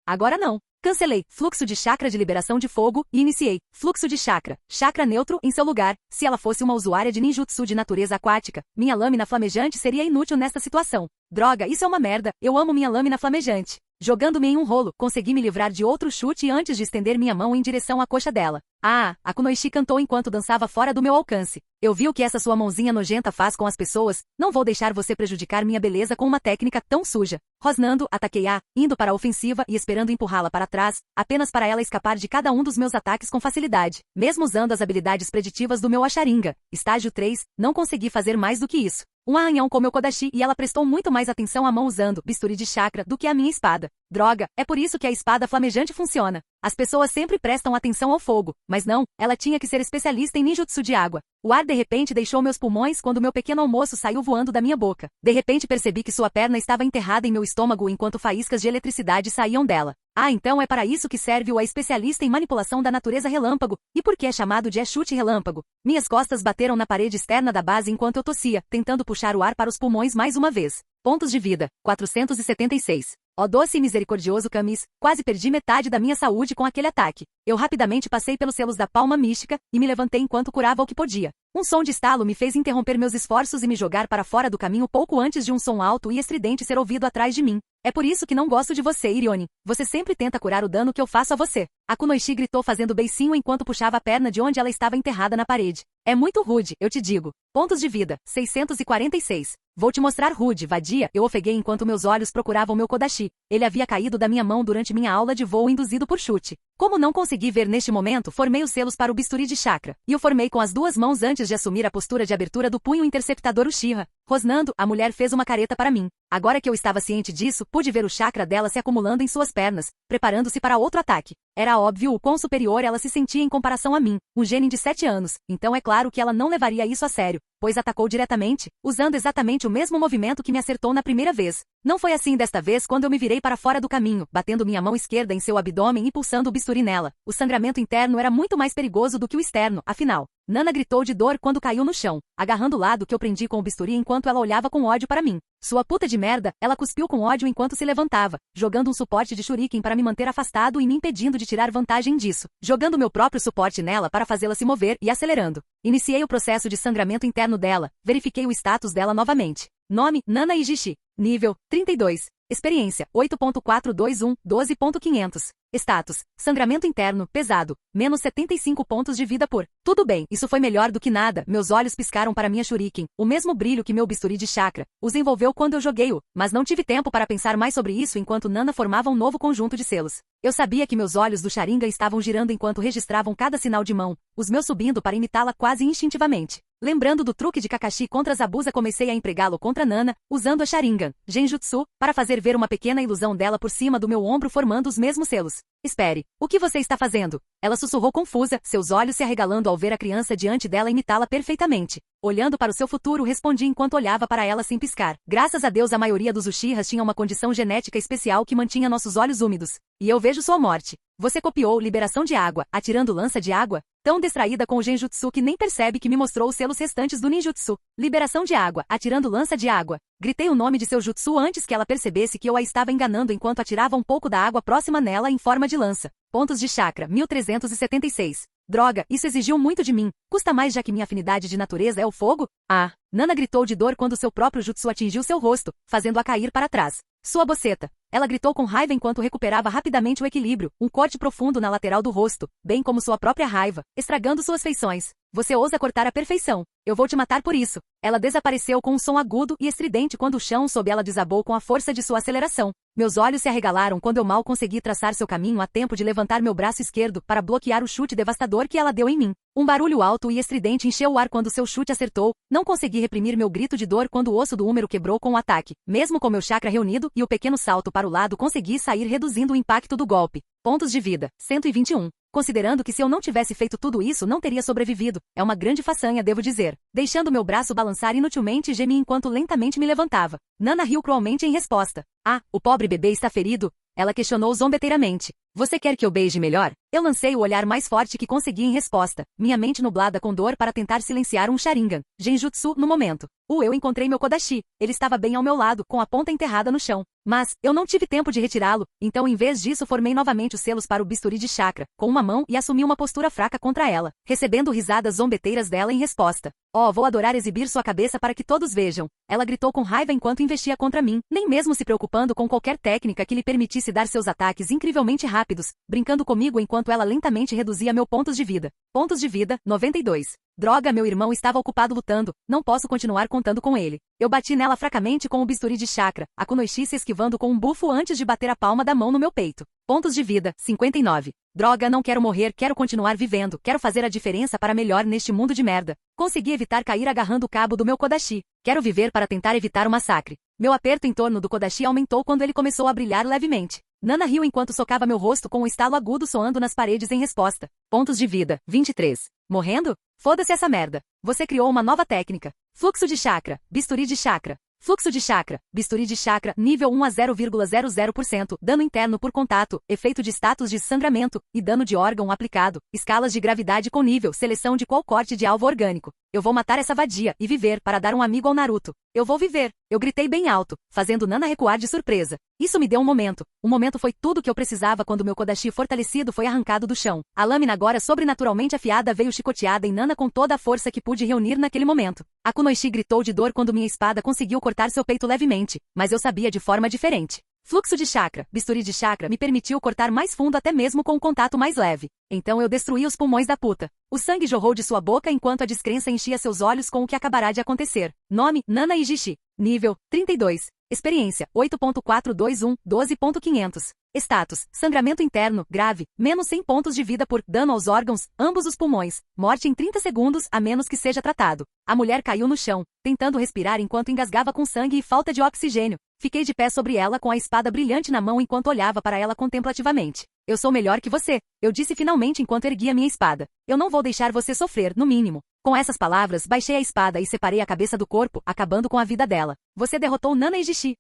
Agora não. Cancelei, fluxo de chakra de liberação de fogo, e iniciei, fluxo de chakra, chakra neutro em seu lugar. Se ela fosse uma usuária de ninjutsu de natureza aquática, minha lâmina flamejante seria inútil nesta situação. Droga, isso é uma merda, eu amo minha lâmina flamejante. Jogando-me em um rolo, consegui me livrar de outro chute antes de estender minha mão em direção à coxa dela. Ah, a Kunoichi cantou enquanto dançava fora do meu alcance. Eu vi o que essa sua mãozinha nojenta faz com as pessoas, não vou deixar você prejudicar minha beleza com uma técnica tão suja. Rosnando, ataquei-a, indo para a ofensiva e esperando empurrá-la para trás, apenas para ela escapar de cada um dos meus ataques com facilidade. Mesmo usando as habilidades preditivas do meu Acharinga, estágio 3, não consegui fazer mais do que isso. um arranhão com meu kodashi e ela prestou muito mais atenção à mão usando bisturi de chakra do que à minha espada. Droga, é por isso que a espada flamejante funciona. As pessoas sempre prestam atenção ao fogo, mas não, ela tinha que ser especialista em ninjutsu de água. O ar de repente deixou meus pulmões quando meu pequeno almoço saiu voando da minha boca. De repente percebi que sua perna estava enterrada em meu estômago enquanto faíscas de eletricidade saíam dela. Ah, então é para isso que serve o especialista em manipulação da natureza relâmpago. E por que é chamado de chute relâmpago? Minhas costas bateram na parede externa da base enquanto eu tossia, tentando puxar o ar para os pulmões mais uma vez. Pontos de vida, 476. Ó doce e misericordioso Camis, quase perdi metade da minha saúde com aquele ataque. Eu rapidamente passei pelos selos da palma mística e me levantei enquanto curava o que podia. Um som de estalo me fez interromper meus esforços e me jogar para fora do caminho pouco antes de um som alto e estridente ser ouvido atrás de mim. É por isso que não gosto de você, Irione. Você sempre tenta curar o dano que eu faço a você. A Kunoichi gritou fazendo beicinho enquanto puxava a perna de onde ela estava enterrada na parede. É muito rude, eu te digo. Pontos de vida, 646. Vou te mostrar rude, vadia, eu ofeguei enquanto meus olhos procuravam meu kodashi. Ele havia caído da minha mão durante minha aula de voo induzido por chute. Como não consegui ver neste momento, formei os selos para o bisturi de chakra. E o formei com as duas mãos antes de assumir a postura de abertura do punho interceptador Uchiha. Rosnando, a mulher fez uma careta para mim. Agora que eu estava ciente disso, pude ver o chakra dela se acumulando em suas pernas, preparando-se para outro ataque. Era óbvio o quão superior ela se sentia em comparação a mim, um genin de 7 anos, então é claro que ela não levaria isso a sério, pois atacou diretamente, usando exatamente o mesmo movimento que me acertou na primeira vez. Não foi assim desta vez quando eu me virei para fora do caminho, batendo minha mão esquerda em seu abdômen e pulsando o bisturi nela. O sangramento interno era muito mais perigoso do que o externo, afinal. Nana gritou de dor quando caiu no chão, agarrando o lado que eu prendi com o bisturi enquanto ela olhava com ódio para mim. Sua puta de merda, ela cuspiu com ódio enquanto se levantava, jogando um suporte de shuriken para me manter afastado e me impedindo de tirar vantagem disso, jogando meu próprio suporte nela para fazê-la se mover e acelerando. Iniciei o processo de sangramento interno dela, verifiquei o status dela novamente. Nome, Nana Ijishi. Nível, 32. Experiência, 8.421, 12.500. Status, sangramento interno, pesado, menos 75 pontos de vida por. Tudo bem, isso foi melhor do que nada, meus olhos piscaram para minha shuriken, o mesmo brilho que meu bisturi de chakra, os envolveu quando eu joguei-o, mas não tive tempo para pensar mais sobre isso enquanto Nana formava um novo conjunto de selos. Eu sabia que meus olhos do Sharingan estavam girando enquanto registravam cada sinal de mão, os meus subindo para imitá-la quase instintivamente. Lembrando do truque de Kakashi contra Zabuza, comecei a empregá-lo contra Nana, usando a Sharingan, Genjutsu, para fazer ver uma pequena ilusão dela por cima do meu ombro formando os mesmos selos. Espere, o que você está fazendo? Ela sussurrou confusa, seus olhos se arregalando ao ver a criança diante dela imitá-la perfeitamente. Olhando para o seu futuro, respondi enquanto olhava para ela sem piscar. Graças a Deus, a maioria dos Uchihas tinha uma condição genética especial que mantinha nossos olhos úmidos. E eu vejo sua morte. Você copiou liberação de água, atirando lança de água? Tão distraída com o Genjutsu que nem percebe que me mostrou os selos restantes do ninjutsu. Liberação de água, atirando lança de água. Gritei o nome de seu jutsu antes que ela percebesse que eu a estava enganando enquanto atirava um pouco da água próxima nela em forma de lança. Pontos de chakra, 1376. Droga, isso exigiu muito de mim. Custa mais já que minha afinidade de natureza é o fogo? Ah! Nana gritou de dor quando seu próprio jutsu atingiu seu rosto, fazendo-a cair para trás. Sua boceta. Ela gritou com raiva enquanto recuperava rapidamente o equilíbrio, um corte profundo na lateral do rosto, bem como sua própria raiva, estragando suas feições. Você ousa cortar a perfeição. Eu vou te matar por isso. Ela desapareceu com um som agudo e estridente quando o chão sob ela desabou com a força de sua aceleração. Meus olhos se arregalaram quando eu mal consegui traçar seu caminho a tempo de levantar meu braço esquerdo para bloquear o chute devastador que ela deu em mim. Um barulho alto e estridente encheu o ar quando seu chute acertou. Não consegui reprimir meu grito de dor quando o osso do húmero quebrou com o ataque. Mesmo com meu chakra reunido e o pequeno salto para o lado, consegui sair reduzindo o impacto do golpe. Pontos de vida, 121. Considerando que se eu não tivesse feito tudo isso não teria sobrevivido. É uma grande façanha, devo dizer. Deixando meu braço balançar inutilmente, gemi enquanto lentamente me levantava. Nana riu cruelmente em resposta. Ah, o pobre bebê está ferido? Ela questionou zombeteiramente. Você quer que eu beije melhor? Eu lancei o olhar mais forte que consegui em resposta, minha mente nublada com dor para tentar silenciar um Sharingan, Genjutsu, no momento. Eu encontrei meu Kodashi. Ele estava bem ao meu lado, com a ponta enterrada no chão. Mas, eu não tive tempo de retirá-lo, então em vez disso formei novamente os selos para o bisturi de chakra, com uma mão e assumi uma postura fraca contra ela, recebendo risadas zombeteiras dela em resposta. Oh, vou adorar exibir sua cabeça para que todos vejam. Ela gritou com raiva enquanto investia contra mim, nem mesmo se preocupando com qualquer técnica que lhe permitisse dar seus ataques incrivelmente rápidos, brincando comigo enquanto ela lentamente reduzia meus pontos de vida. Pontos de vida, 92. Droga, meu irmão estava ocupado lutando, não posso continuar contando com ele. Eu bati nela fracamente com o bisturi de chakra, a Kunoichi se esquivando com um bufo antes de bater a palma da mão no meu peito. Pontos de vida, 59. Droga, não quero morrer, quero continuar vivendo, quero fazer a diferença para melhor neste mundo de merda. Consegui evitar cair agarrando o cabo do meu Kodashi. Quero viver para tentar evitar o massacre. Meu aperto em torno do Kodashi aumentou quando ele começou a brilhar levemente. Nana riu enquanto socava meu rosto com um estalo agudo soando nas paredes em resposta. Pontos de vida, 23. Morrendo? Foda-se essa merda. Você criou uma nova técnica. Fluxo de chakra, bisturi de chakra. Fluxo de chakra, bisturi de chakra, nível 1 a 0,00%, dano interno por contato, efeito de status de sangramento, e dano de órgão aplicado, escalas de gravidade com nível, seleção de qual corte de alvo orgânico. Eu vou matar essa vadia e viver para dar um amigo ao Naruto. Eu vou viver. Eu gritei bem alto, fazendo Nana recuar de surpresa. Isso me deu um momento. O momento foi tudo que eu precisava quando meu Kodashi fortalecido foi arrancado do chão. A lâmina agora sobrenaturalmente afiada veio chicoteada em Nana com toda a força que pude reunir naquele momento. A Kunoichi gritou de dor quando minha espada conseguiu cortar seu peito levemente, mas eu sabia de forma diferente. Fluxo de chakra, bisturi de chakra me permitiu cortar mais fundo até mesmo com um contato mais leve. Então eu destruí os pulmões da puta. O sangue jorrou de sua boca enquanto a descrença enchia seus olhos com o que acabará de acontecer. Nome, Nana Ijishi. Nível, 32. Experiência, 8.421, 12.500. Status, sangramento interno, grave, menos 100 pontos de vida por dano aos órgãos, ambos os pulmões. Morte em 30 segundos, a menos que seja tratado. A mulher caiu no chão, tentando respirar enquanto engasgava com sangue e falta de oxigênio. Fiquei de pé sobre ela com a espada brilhante na mão enquanto olhava para ela contemplativamente. Eu sou melhor que você, eu disse finalmente enquanto erguia minha espada. Eu não vou deixar você sofrer, no mínimo. Com essas palavras, baixei a espada e separei a cabeça do corpo, acabando com a vida dela. Você derrotou Nana Ijishi.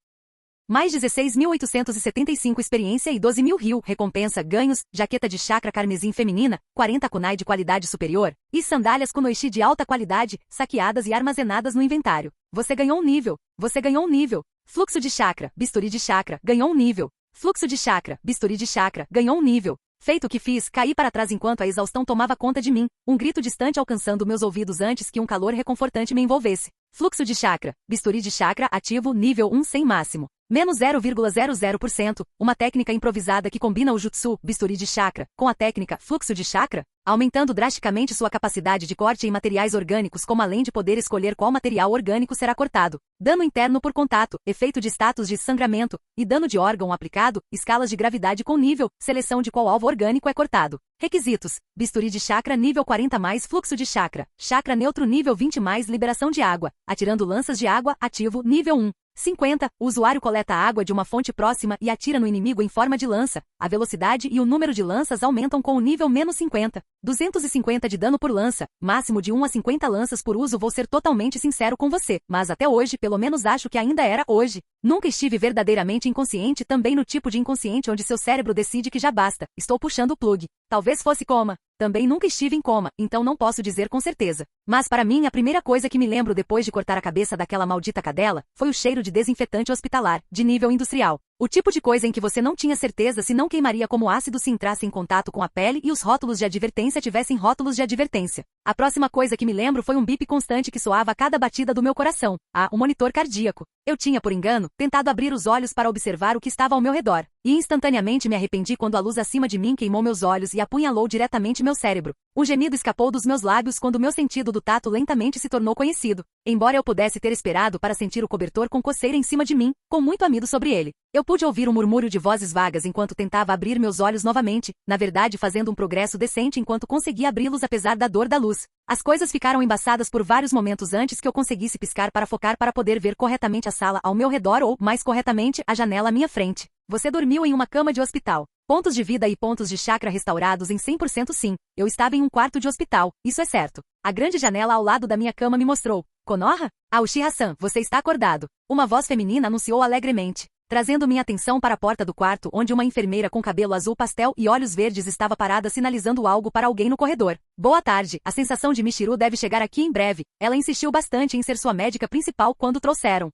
Mais 16.875 experiência e 12.000 ryu, recompensa, ganhos, jaqueta de chakra carmesim feminina, 40 kunai de qualidade superior, e sandálias Kunoichi de alta qualidade, saqueadas e armazenadas no inventário. Você ganhou um nível. Você ganhou um nível. Fluxo de chakra, bisturi de chakra, ganhou um nível. Fluxo de chakra, bisturi de chakra, ganhou um nível. Feito o que fiz, caí para trás enquanto a exaustão tomava conta de mim, um grito distante alcançando meus ouvidos antes que um calor reconfortante me envolvesse. Fluxo de chakra, bisturi de chakra ativo, nível 1 sem máximo. Menos 0,00%, uma técnica improvisada que combina o jutsu, bisturi de chakra, com a técnica, fluxo de chakra, aumentando drasticamente sua capacidade de corte em materiais orgânicos como além de poder escolher qual material orgânico será cortado. Dano interno por contato, efeito de status de sangramento, e dano de órgão aplicado, escalas de gravidade com nível, seleção de qual alvo orgânico é cortado. Requisitos, bisturi de chakra nível 40 mais fluxo de chakra, chakra neutro nível 20 mais liberação de água, atirando lanças de água, ativo, nível 1. 50. O usuário coleta água de uma fonte próxima e atira no inimigo em forma de lança. A velocidade e o número de lanças aumentam com o nível menos 50. 250 de dano por lança, máximo de 1 a 50 lanças por uso. Vou ser totalmente sincero com você, mas até hoje pelo menos acho que ainda era hoje. Nunca estive verdadeiramente inconsciente, também no tipo de inconsciente onde seu cérebro decide que já basta. Estou puxando o plug. Talvez fosse coma. Também nunca estive em coma, então não posso dizer com certeza. Mas para mim a primeira coisa que me lembro depois de cortar a cabeça daquela maldita cadela, foi o cheiro de desinfetante hospitalar, de nível industrial. O tipo de coisa em que você não tinha certeza se não queimaria como ácido se entrasse em contato com a pele e os rótulos de advertência tivessem rótulos de advertência. A próxima coisa que me lembro foi um bip constante que soava a cada batida do meu coração. Um monitor cardíaco. Eu tinha, por engano, tentado abrir os olhos para observar o que estava ao meu redor. E instantaneamente me arrependi quando a luz acima de mim queimou meus olhos e apunhalou diretamente meu cérebro. Um gemido escapou dos meus lábios quando meu sentido do tato lentamente se tornou conhecido. Embora eu pudesse ter esperado para sentir o cobertor com coceira em cima de mim, com muito amido sobre ele. Eu pude ouvir um murmúrio de vozes vagas enquanto tentava abrir meus olhos novamente, na verdade fazendo um progresso decente enquanto conseguia abri-los apesar da dor da luz. As coisas ficaram embaçadas por vários momentos antes que eu conseguisse piscar para focar para poder ver corretamente a sala ao meu redor ou, mais corretamente, a janela à minha frente. Você dormiu em uma cama de hospital. Pontos de vida e pontos de chakra restaurados em 100% sim. Eu estava em um quarto de hospital, isso é certo. A grande janela ao lado da minha cama me mostrou. Konoha? Uchiha-san, você está acordado. Uma voz feminina anunciou alegremente, trazendo minha atenção para a porta do quarto onde uma enfermeira com cabelo azul pastel e olhos verdes estava parada sinalizando algo para alguém no corredor. Boa tarde, a sensação de Michiru deve chegar aqui em breve. Ela insistiu bastante em ser sua médica principal quando trouxeram.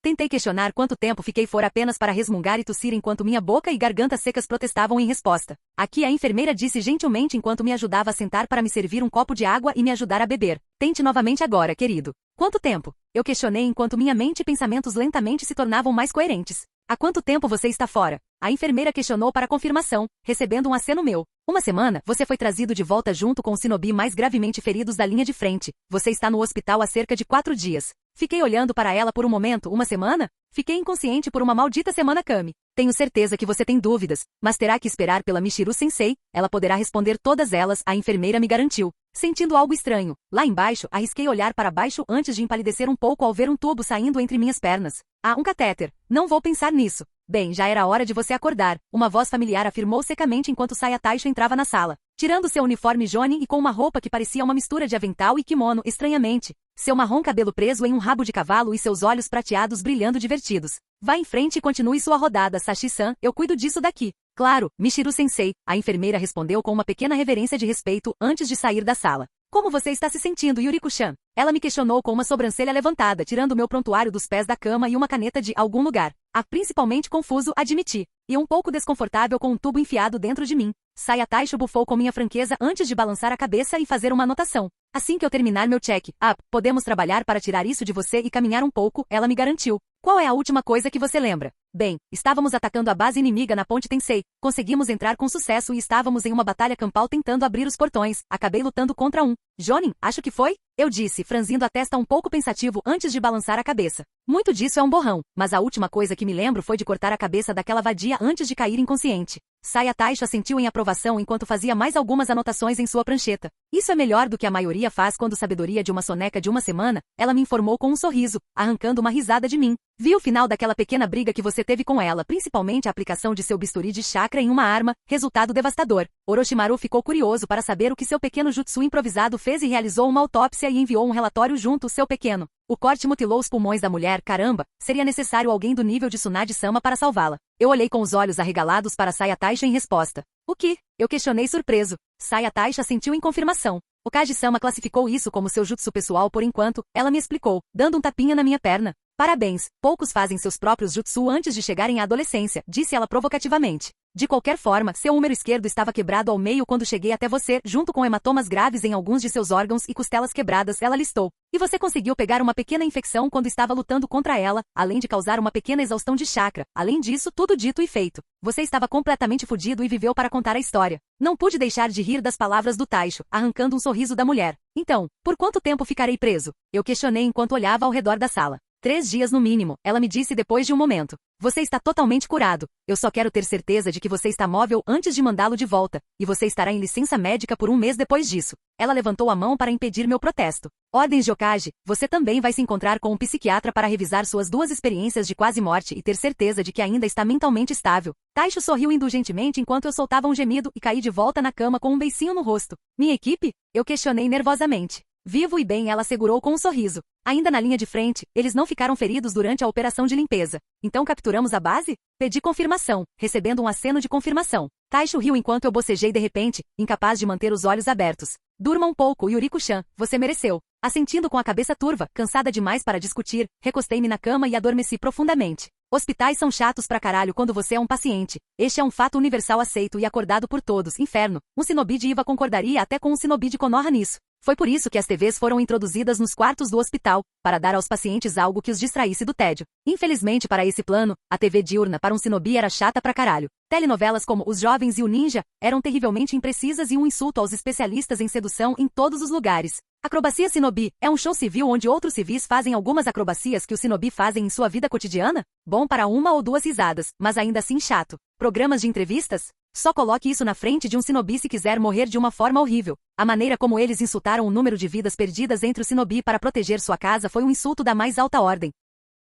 Tentei questionar quanto tempo fiquei fora apenas para resmungar e tossir enquanto minha boca e garganta secas protestavam em resposta. Aqui a enfermeira disse gentilmente enquanto me ajudava a sentar para me servir um copo de água e me ajudar a beber. Tente novamente agora, querido. Quanto tempo? Eu questionei enquanto minha mente e pensamentos lentamente se tornavam mais coerentes. Há quanto tempo você está fora? A enfermeira questionou para confirmação, recebendo um aceno meu. Uma semana, você foi trazido de volta junto com os shinobi mais gravemente feridos da linha de frente. Você está no hospital há cerca de 4 dias. Fiquei olhando para ela por um momento, uma semana? Fiquei inconsciente por uma maldita semana, Kami. Tenho certeza que você tem dúvidas, mas terá que esperar pela Michiru-sensei. Ela poderá responder todas elas, a enfermeira me garantiu. Sentindo algo estranho. Lá embaixo, arrisquei olhar para baixo antes de empalidecer um pouco ao ver um tubo saindo entre minhas pernas. Ah, um catéter. Não vou pensar nisso. Bem, já era hora de você acordar. Uma voz familiar afirmou secamente enquanto Saya Taisho entrava na sala. Tirando seu uniforme Jonin e com uma roupa que parecia uma mistura de avental e kimono estranhamente. Seu marrom cabelo preso em um rabo de cavalo e seus olhos prateados brilhando divertidos. Vá em frente e continue sua rodada, Sashi-san, eu cuido disso daqui. Claro, Michiru-sensei, a enfermeira respondeu com uma pequena reverência de respeito antes de sair da sala. Como você está se sentindo, Yuriko-chan? Ela me questionou com uma sobrancelha levantada, tirando meu prontuário dos pés da cama e uma caneta de algum lugar. Principalmente confuso, admiti. E um pouco desconfortável com um tubo enfiado dentro de mim. Saya Taisho bufou com minha franqueza antes de balançar a cabeça e fazer uma anotação. Assim que eu terminar meu check-up, podemos trabalhar para tirar isso de você e caminhar um pouco, ela me garantiu. Qual é a última coisa que você lembra? Bem, estávamos atacando a base inimiga na Ponte Tensei. Conseguimos entrar com sucesso e estávamos em uma batalha campal tentando abrir os portões. Acabei lutando contra um. Jonin, acho que foi? Eu disse, franzindo a testa um pouco pensativo antes de balançar a cabeça. Muito disso é um borrão, mas a última coisa que me lembro foi de cortar a cabeça daquela vadia antes de cair inconsciente. Saya Taisho assentiu em aprovação enquanto fazia mais algumas anotações em sua prancheta. Isso é melhor do que a maioria faz quando sabedoria de uma soneca de uma semana, ela me informou com um sorriso, arrancando uma risada de mim. Vi o final daquela pequena briga que você teve com ela, principalmente a aplicação de seu bisturi de chakra em uma arma, resultado devastador. Orochimaru ficou curioso para saber o que seu pequeno jutsu improvisado fez e realizou uma autópsia e enviou um relatório junto ao seu pequeno. O corte mutilou os pulmões da mulher, caramba, seria necessário alguém do nível de Tsunade-sama para salvá-la. Eu olhei com os olhos arregalados para Saya Taisho em resposta. O que? Eu questionei surpreso. Saya Taisho assentiu em confirmação. O Kaji-sama classificou isso como seu jutsu pessoal por enquanto, ela me explicou, dando um tapinha na minha perna. Parabéns, poucos fazem seus próprios jutsu antes de chegarem à adolescência, disse ela provocativamente. De qualquer forma, seu húmero esquerdo estava quebrado ao meio quando cheguei até você, junto com hematomas graves em alguns de seus órgãos e costelas quebradas, ela listou. E você conseguiu pegar uma pequena infecção quando estava lutando contra ela, além de causar uma pequena exaustão de chakra. Além disso, tudo dito e feito. Você estava completamente fudido e viveu para contar a história. Não pude deixar de rir das palavras do Taisho, arrancando um sorriso da mulher. Então, por quanto tempo ficarei preso? Eu questionei enquanto olhava ao redor da sala. 3 dias no mínimo, ela me disse depois de um momento. Você está totalmente curado. Eu só quero ter certeza de que você está móvel antes de mandá-lo de volta, e você estará em licença médica por 1 mês depois disso. Ela levantou a mão para impedir meu protesto. Ordens de Hokage, você também vai se encontrar com um psiquiatra para revisar suas 2 experiências de quase morte e ter certeza de que ainda está mentalmente estável. Taisho sorriu indulgentemente enquanto eu soltava um gemido e caí de volta na cama com um beicinho no rosto. Minha equipe? Eu questionei nervosamente. Vivo e bem, ela segurou com um sorriso. Ainda na linha de frente, eles não ficaram feridos durante a operação de limpeza. Então capturamos a base? Pedi confirmação, recebendo um aceno de confirmação. Taisho riu enquanto eu bocejei de repente, incapaz de manter os olhos abertos. Durma um pouco, Yuriko-chan, você mereceu. Assentindo com a cabeça turva, cansada demais para discutir, recostei-me na cama e adormeci profundamente. Hospitais são chatos pra caralho quando você é um paciente. Este é um fato universal aceito e acordado por todos, inferno. Um shinobi de Iva concordaria até com um shinobi de Konoha nisso. Foi por isso que as TVs foram introduzidas nos quartos do hospital, para dar aos pacientes algo que os distraísse do tédio. Infelizmente para esse plano, a TV diurna para um shinobi era chata pra caralho. Telenovelas como Os Jovens e o Ninja eram terrivelmente imprecisas e um insulto aos especialistas em sedução em todos os lugares. Acrobacia Shinobi é um show civil onde outros civis fazem algumas acrobacias que os shinobi fazem em sua vida cotidiana? Bom para 1 ou 2 risadas, mas ainda assim chato. Programas de entrevistas? Só coloque isso na frente de um shinobi se quiser morrer de uma forma horrível. A maneira como eles insultaram o número de vidas perdidas entre o shinobi para proteger sua casa foi um insulto da mais alta ordem.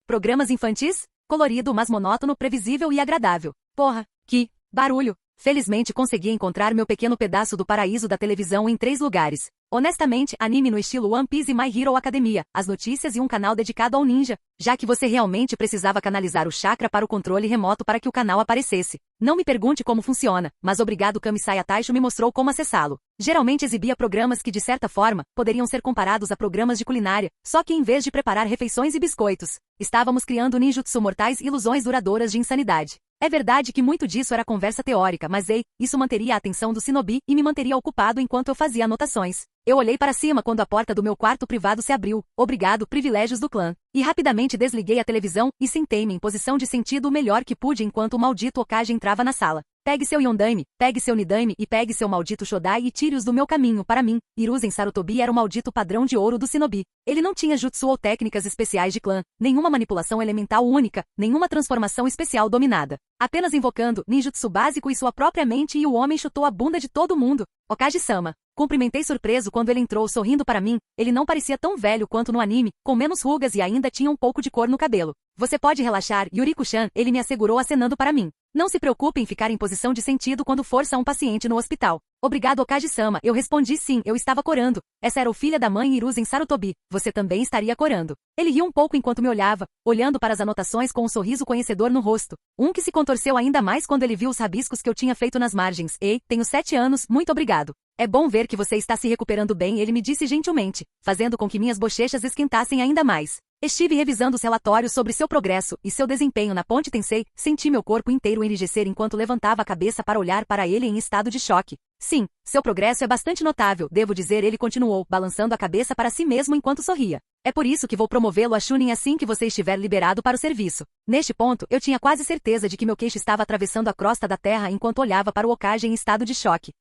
Programas infantis? Colorido, mas monótono, previsível e agradável. Porra, que barulho! Felizmente consegui encontrar meu pequeno pedaço do paraíso da televisão em 3 lugares. Honestamente, anime no estilo One Piece e My Hero Academia, as notícias e um canal dedicado ao ninja, já que você realmente precisava canalizar o chakra para o controle remoto para que o canal aparecesse. Não me pergunte como funciona, mas obrigado Kami Saya Taisho me mostrou como acessá-lo. Geralmente exibia programas que de certa forma, poderiam ser comparados a programas de culinária, só que em vez de preparar refeições e biscoitos, estávamos criando ninjutsu mortais e ilusões duradouras de insanidade. É verdade que muito disso era conversa teórica, mas isso manteria a atenção do shinobi e me manteria ocupado enquanto eu fazia anotações. Eu olhei para cima quando a porta do meu quarto privado se abriu. Obrigado, privilégios do clã. E rapidamente desliguei a televisão e sentei-me em posição de sentido o melhor que pude enquanto o maldito Hokage entrava na sala. Pegue seu Yondaime, pegue seu Nidaime e pegue seu maldito Shodai e tire-os do meu caminho para mim. Hiruzen Sarutobi era o maldito padrão de ouro do Shinobi. Ele não tinha jutsu ou técnicas especiais de clã, nenhuma manipulação elemental única, nenhuma transformação especial dominada. Apenas invocando ninjutsu básico e sua própria mente e o homem chutou a bunda de todo mundo. Hokage-sama. Cumprimentei surpreso quando ele entrou sorrindo para mim. Ele não parecia tão velho quanto no anime, com menos rugas e ainda tinha um pouco de cor no cabelo. Você pode relaxar, Yuriko-chan, ele me assegurou acenando para mim. Não se preocupe em ficar em posição de sentido quando força um paciente no hospital. Obrigado, Hokage-sama. Eu respondi sim, eu estava corando. Essa era o filho da mãe Hiruzen Sarutobi. Você também estaria corando. Ele riu um pouco enquanto me olhava, olhando para as anotações com um sorriso conhecedor no rosto. Um que se contorceu ainda mais quando ele viu os rabiscos que eu tinha feito nas margens. Ei, tenho 7 anos, muito obrigado. É bom ver que você está se recuperando bem, ele me disse gentilmente, fazendo com que minhas bochechas esquentassem ainda mais. Estive revisando os relatórios sobre seu progresso e seu desempenho na Ponte Tensei, senti meu corpo inteiro enrijecer enquanto levantava a cabeça para olhar para ele em estado de choque. Sim, seu progresso é bastante notável, devo dizer, ele continuou, balançando a cabeça para si mesmo enquanto sorria. É por isso que vou promovê-lo a Chunin assim que você estiver liberado para o serviço. Neste ponto, eu tinha quase certeza de que meu queixo estava atravessando a crosta da terra enquanto olhava para o Hokage em estado de choque.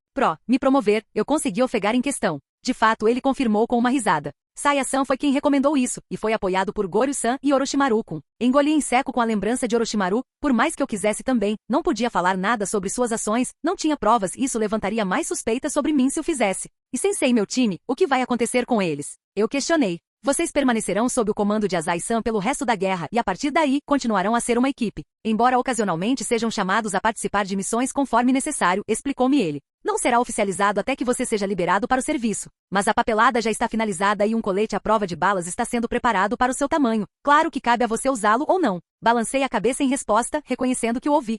Me promover, eu consegui ofegar em questão. De fato, ele confirmou com uma risada. Saya-san foi quem recomendou isso, e foi apoiado por Goryu-san e Orochimaru-kun. Engoli em seco com a lembrança de Orochimaru, por mais que eu quisesse também, não podia falar nada sobre suas ações, não tinha provas e isso levantaria mais suspeitas sobre mim se o fizesse. E sensei meu time, o que vai acontecer com eles? Eu questionei. Vocês permanecerão sob o comando de Azai-san pelo resto da guerra e a partir daí continuarão a ser uma equipe. Embora ocasionalmente sejam chamados a participar de missões conforme necessário, explicou-me ele. Não será oficializado até que você seja liberado para o serviço. Mas a papelada já está finalizada e um colete à prova de balas está sendo preparado para o seu tamanho. Claro que cabe a você usá-lo ou não. Balancei a cabeça em resposta, reconhecendo que o ouvi.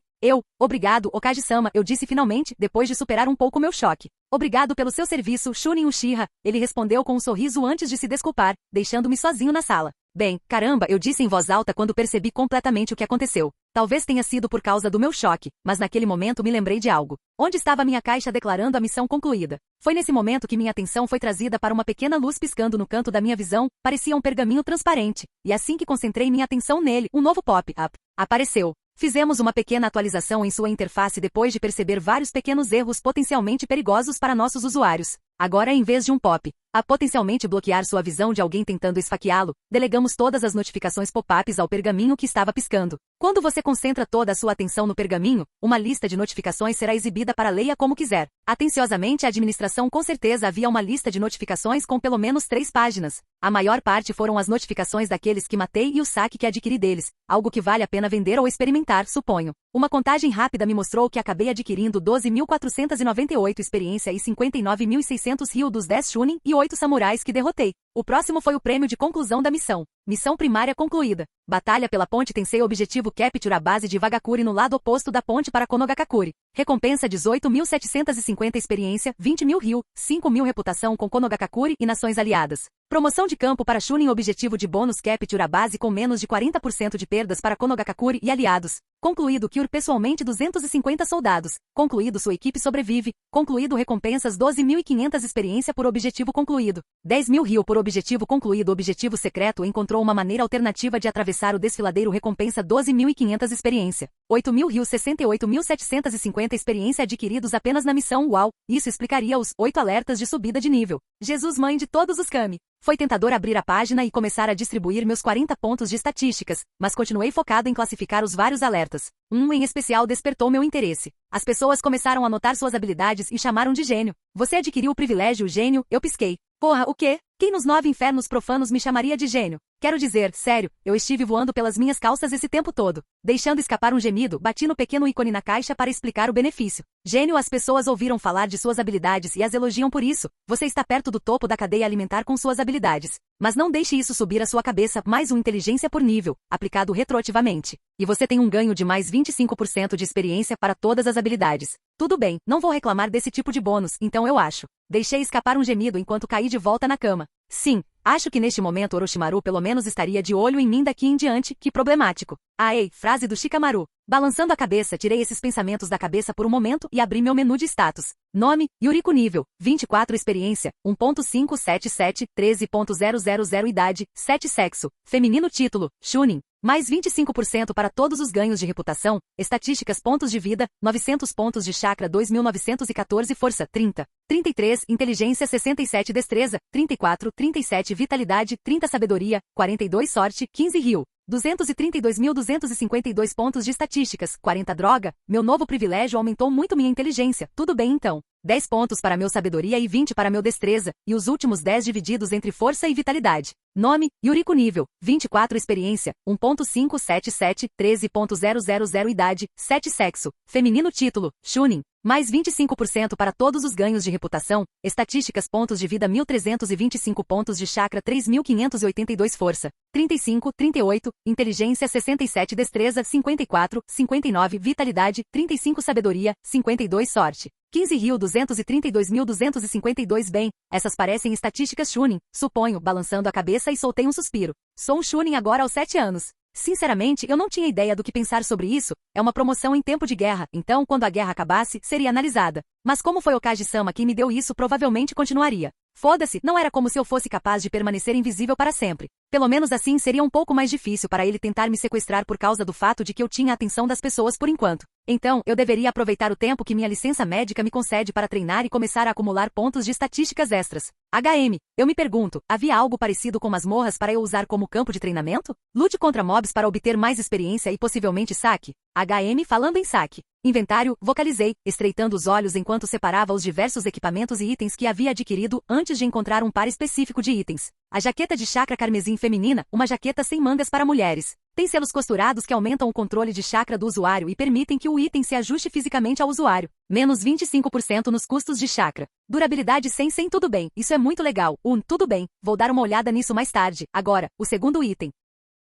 Obrigado, Hokage-sama, eu disse finalmente, depois de superar um pouco meu choque. Obrigado pelo seu serviço, Chunin Uchiha. Ele respondeu com um sorriso antes de se desculpar, deixando-me sozinho na sala. Bem, caramba, eu disse em voz alta quando percebi completamente o que aconteceu. Talvez tenha sido por causa do meu choque, mas naquele momento me lembrei de algo. Onde estava minha caixa declarando a missão concluída? Foi nesse momento que minha atenção foi trazida para uma pequena luz piscando no canto da minha visão, parecia um pergaminho transparente, e assim que concentrei minha atenção nele, um novo pop-up apareceu. Fizemos uma pequena atualização em sua interface depois de perceber vários pequenos erros potencialmente perigosos para nossos usuários. Agora, em vez de um pop-up a potencialmente bloquear sua visão de alguém tentando esfaqueá-lo, delegamos todas as notificações pop-ups ao pergaminho que estava piscando. Quando você concentra toda a sua atenção no pergaminho, uma lista de notificações será exibida para leia como quiser. Atenciosamente, a administração com certeza havia uma lista de notificações com pelo menos 3 páginas. A maior parte foram as notificações daqueles que matei e o saque que adquiri deles, algo que vale a pena vender ou experimentar, suponho. Uma contagem rápida me mostrou que acabei adquirindo 12.498 experiência e 59.600 Ryu dos 10 Chunin e 8 samurais que derrotei. O próximo foi o prêmio de conclusão da missão. Missão primária concluída. Batalha pela ponte Tensei, objetivo Capture a base de Vagakuri no lado oposto da ponte para Konogakakuri. Recompensa 18.750 experiência, 20.000 Ryu, 5.000 reputação com Konogakakuri e nações aliadas. Promoção de campo para Chunin, objetivo de bônus Capture a base com menos de 40% de perdas para Konogakakuri e aliados. Concluído Cure pessoalmente 250 soldados. Concluído sua equipe sobrevive. Concluído recompensas 12.500 experiência por objetivo concluído. 10.000 Ryu por objetivo concluído. Objetivo secreto encontrou uma maneira alternativa de atravessar o desfiladeiro. Recompensa 12.500 experiência. 8.000 Ryu 68.750 experiência adquiridos apenas na missão. Uau! Isso explicaria os 8 alertas de subida de nível. Jesus, mãe de todos os Kami. Foi tentador abrir a página e começar a distribuir meus 40 pontos de estatísticas, mas continuei focado em classificar os vários alertas. Um em especial despertou meu interesse. As pessoas começaram a notar suas habilidades e chamaram de gênio. Você adquiriu o privilégio gênio? Eu pisquei. Porra, o quê? Quem nos 9 infernos profanos me chamaria de gênio? Quero dizer, sério, eu estive voando pelas minhas calças esse tempo todo. Deixando escapar um gemido, bati no pequeno ícone na caixa para explicar o benefício. Gênio, as pessoas ouviram falar de suas habilidades e as elogiam por isso. Você está perto do topo da cadeia alimentar com suas habilidades. Mas não deixe isso subir a sua cabeça, mais um inteligência por nível, aplicado retroativamente. E você tem um ganho de mais 25% de experiência para todas as habilidades. Tudo bem, não vou reclamar desse tipo de bônus, então eu acho. Deixei escapar um gemido enquanto caí de volta na cama. Sim, acho que neste momento Orochimaru pelo menos estaria de olho em mim daqui em diante, que problemático. Ah, ei, frase do Shikamaru. Balançando a cabeça, tirei esses pensamentos da cabeça por um momento e abri meu menu de status. Nome, Yuriko nível, 24 experiência, 1.577, 13.000 idade, 7 sexo, feminino título, Chunin. Mais 25% para todos os ganhos de reputação, estatísticas pontos de vida, 900 pontos de chakra 2.914 força 30, 33 inteligência 67 destreza, 34 37 vitalidade, 30 sabedoria, 42 sorte, 15 rio. 232.252 pontos de estatísticas, 40 droga, meu novo privilégio aumentou muito minha inteligência, tudo bem então. 10 pontos para meu sabedoria e 20 para meu destreza, e os últimos 10 divididos entre força e vitalidade. Nome, Yuriko nível, 24 experiência, 1.577, 13.000 idade, 7 sexo, feminino título, Chunin. Mais 25% para todos os ganhos de reputação, estatísticas pontos de vida 1.325 pontos de chakra 3.582 força, 35, 38, inteligência 67 destreza 54, 59 vitalidade 35 sabedoria, 52 sorte. 15 rio 232.252 bem, essas parecem estatísticas Chunin, suponho, balançando a cabeça e soltei um suspiro. Sou um Chunin agora aos 7 anos. Sinceramente, eu não tinha ideia do que pensar sobre isso, é uma promoção em tempo de guerra, então quando a guerra acabasse, seria analisada. Mas como foi o Kaji-sama que me deu isso, provavelmente continuaria. Foda-se, não era como se eu fosse capaz de permanecer invisível para sempre. Pelo menos assim seria um pouco mais difícil para ele tentar me sequestrar por causa do fato de que eu tinha a atenção das pessoas por enquanto. Então, eu deveria aproveitar o tempo que minha licença médica me concede para treinar e começar a acumular pontos de estatísticas extras. HM, eu me pergunto, havia algo parecido com masmorras para eu usar como campo de treinamento? Lute contra mobs para obter mais experiência e possivelmente saque? HM falando em saque. Inventário, vocalizei, estreitando os olhos enquanto separava os diversos equipamentos e itens que havia adquirido antes de encontrar um par específico de itens. A jaqueta de chakra carmesim feminina, uma jaqueta sem mangas para mulheres. Tem selos costurados que aumentam o controle de chakra do usuário e permitem que o item se ajuste fisicamente ao usuário. Menos 25% nos custos de chakra. Durabilidade 100 tudo bem, isso é muito legal. Tudo bem, vou dar uma olhada nisso mais tarde. Agora, o segundo item.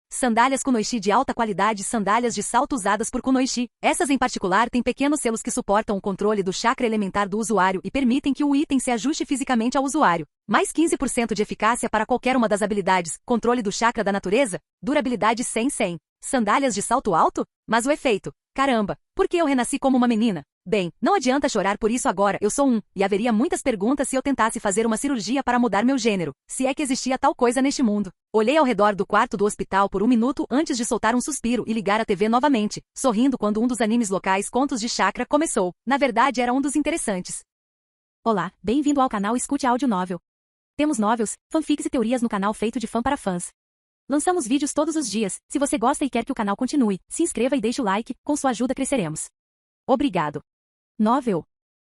Sandálias Kunoichi de alta qualidade, sandálias de salto usadas por Kunoichi. Essas em particular têm pequenos selos que suportam o controle do chakra elementar do usuário e permitem que o item se ajuste fisicamente ao usuário. Mais 15% de eficácia para qualquer uma das habilidades, controle do chakra da natureza, durabilidade 100. Sandálias de salto alto? Mas o efeito, caramba, por que eu renasci como uma menina? Bem, não adianta chorar por isso agora, eu sou e haveria muitas perguntas se eu tentasse fazer uma cirurgia para mudar meu gênero, se é que existia tal coisa neste mundo. Olhei ao redor do quarto do hospital por um minuto antes de soltar um suspiro e ligar a TV novamente, sorrindo quando um dos animes locais Contos de Chakra começou. Na verdade era um dos interessantes. Olá, bem-vindo ao canal Escute Áudio Novel. Temos novels, fanfics e teorias no canal feito de fã para fãs. Lançamos vídeos todos os dias, se você gosta e quer que o canal continue, se inscreva e deixe o like, com sua ajuda cresceremos. Obrigado. Novel.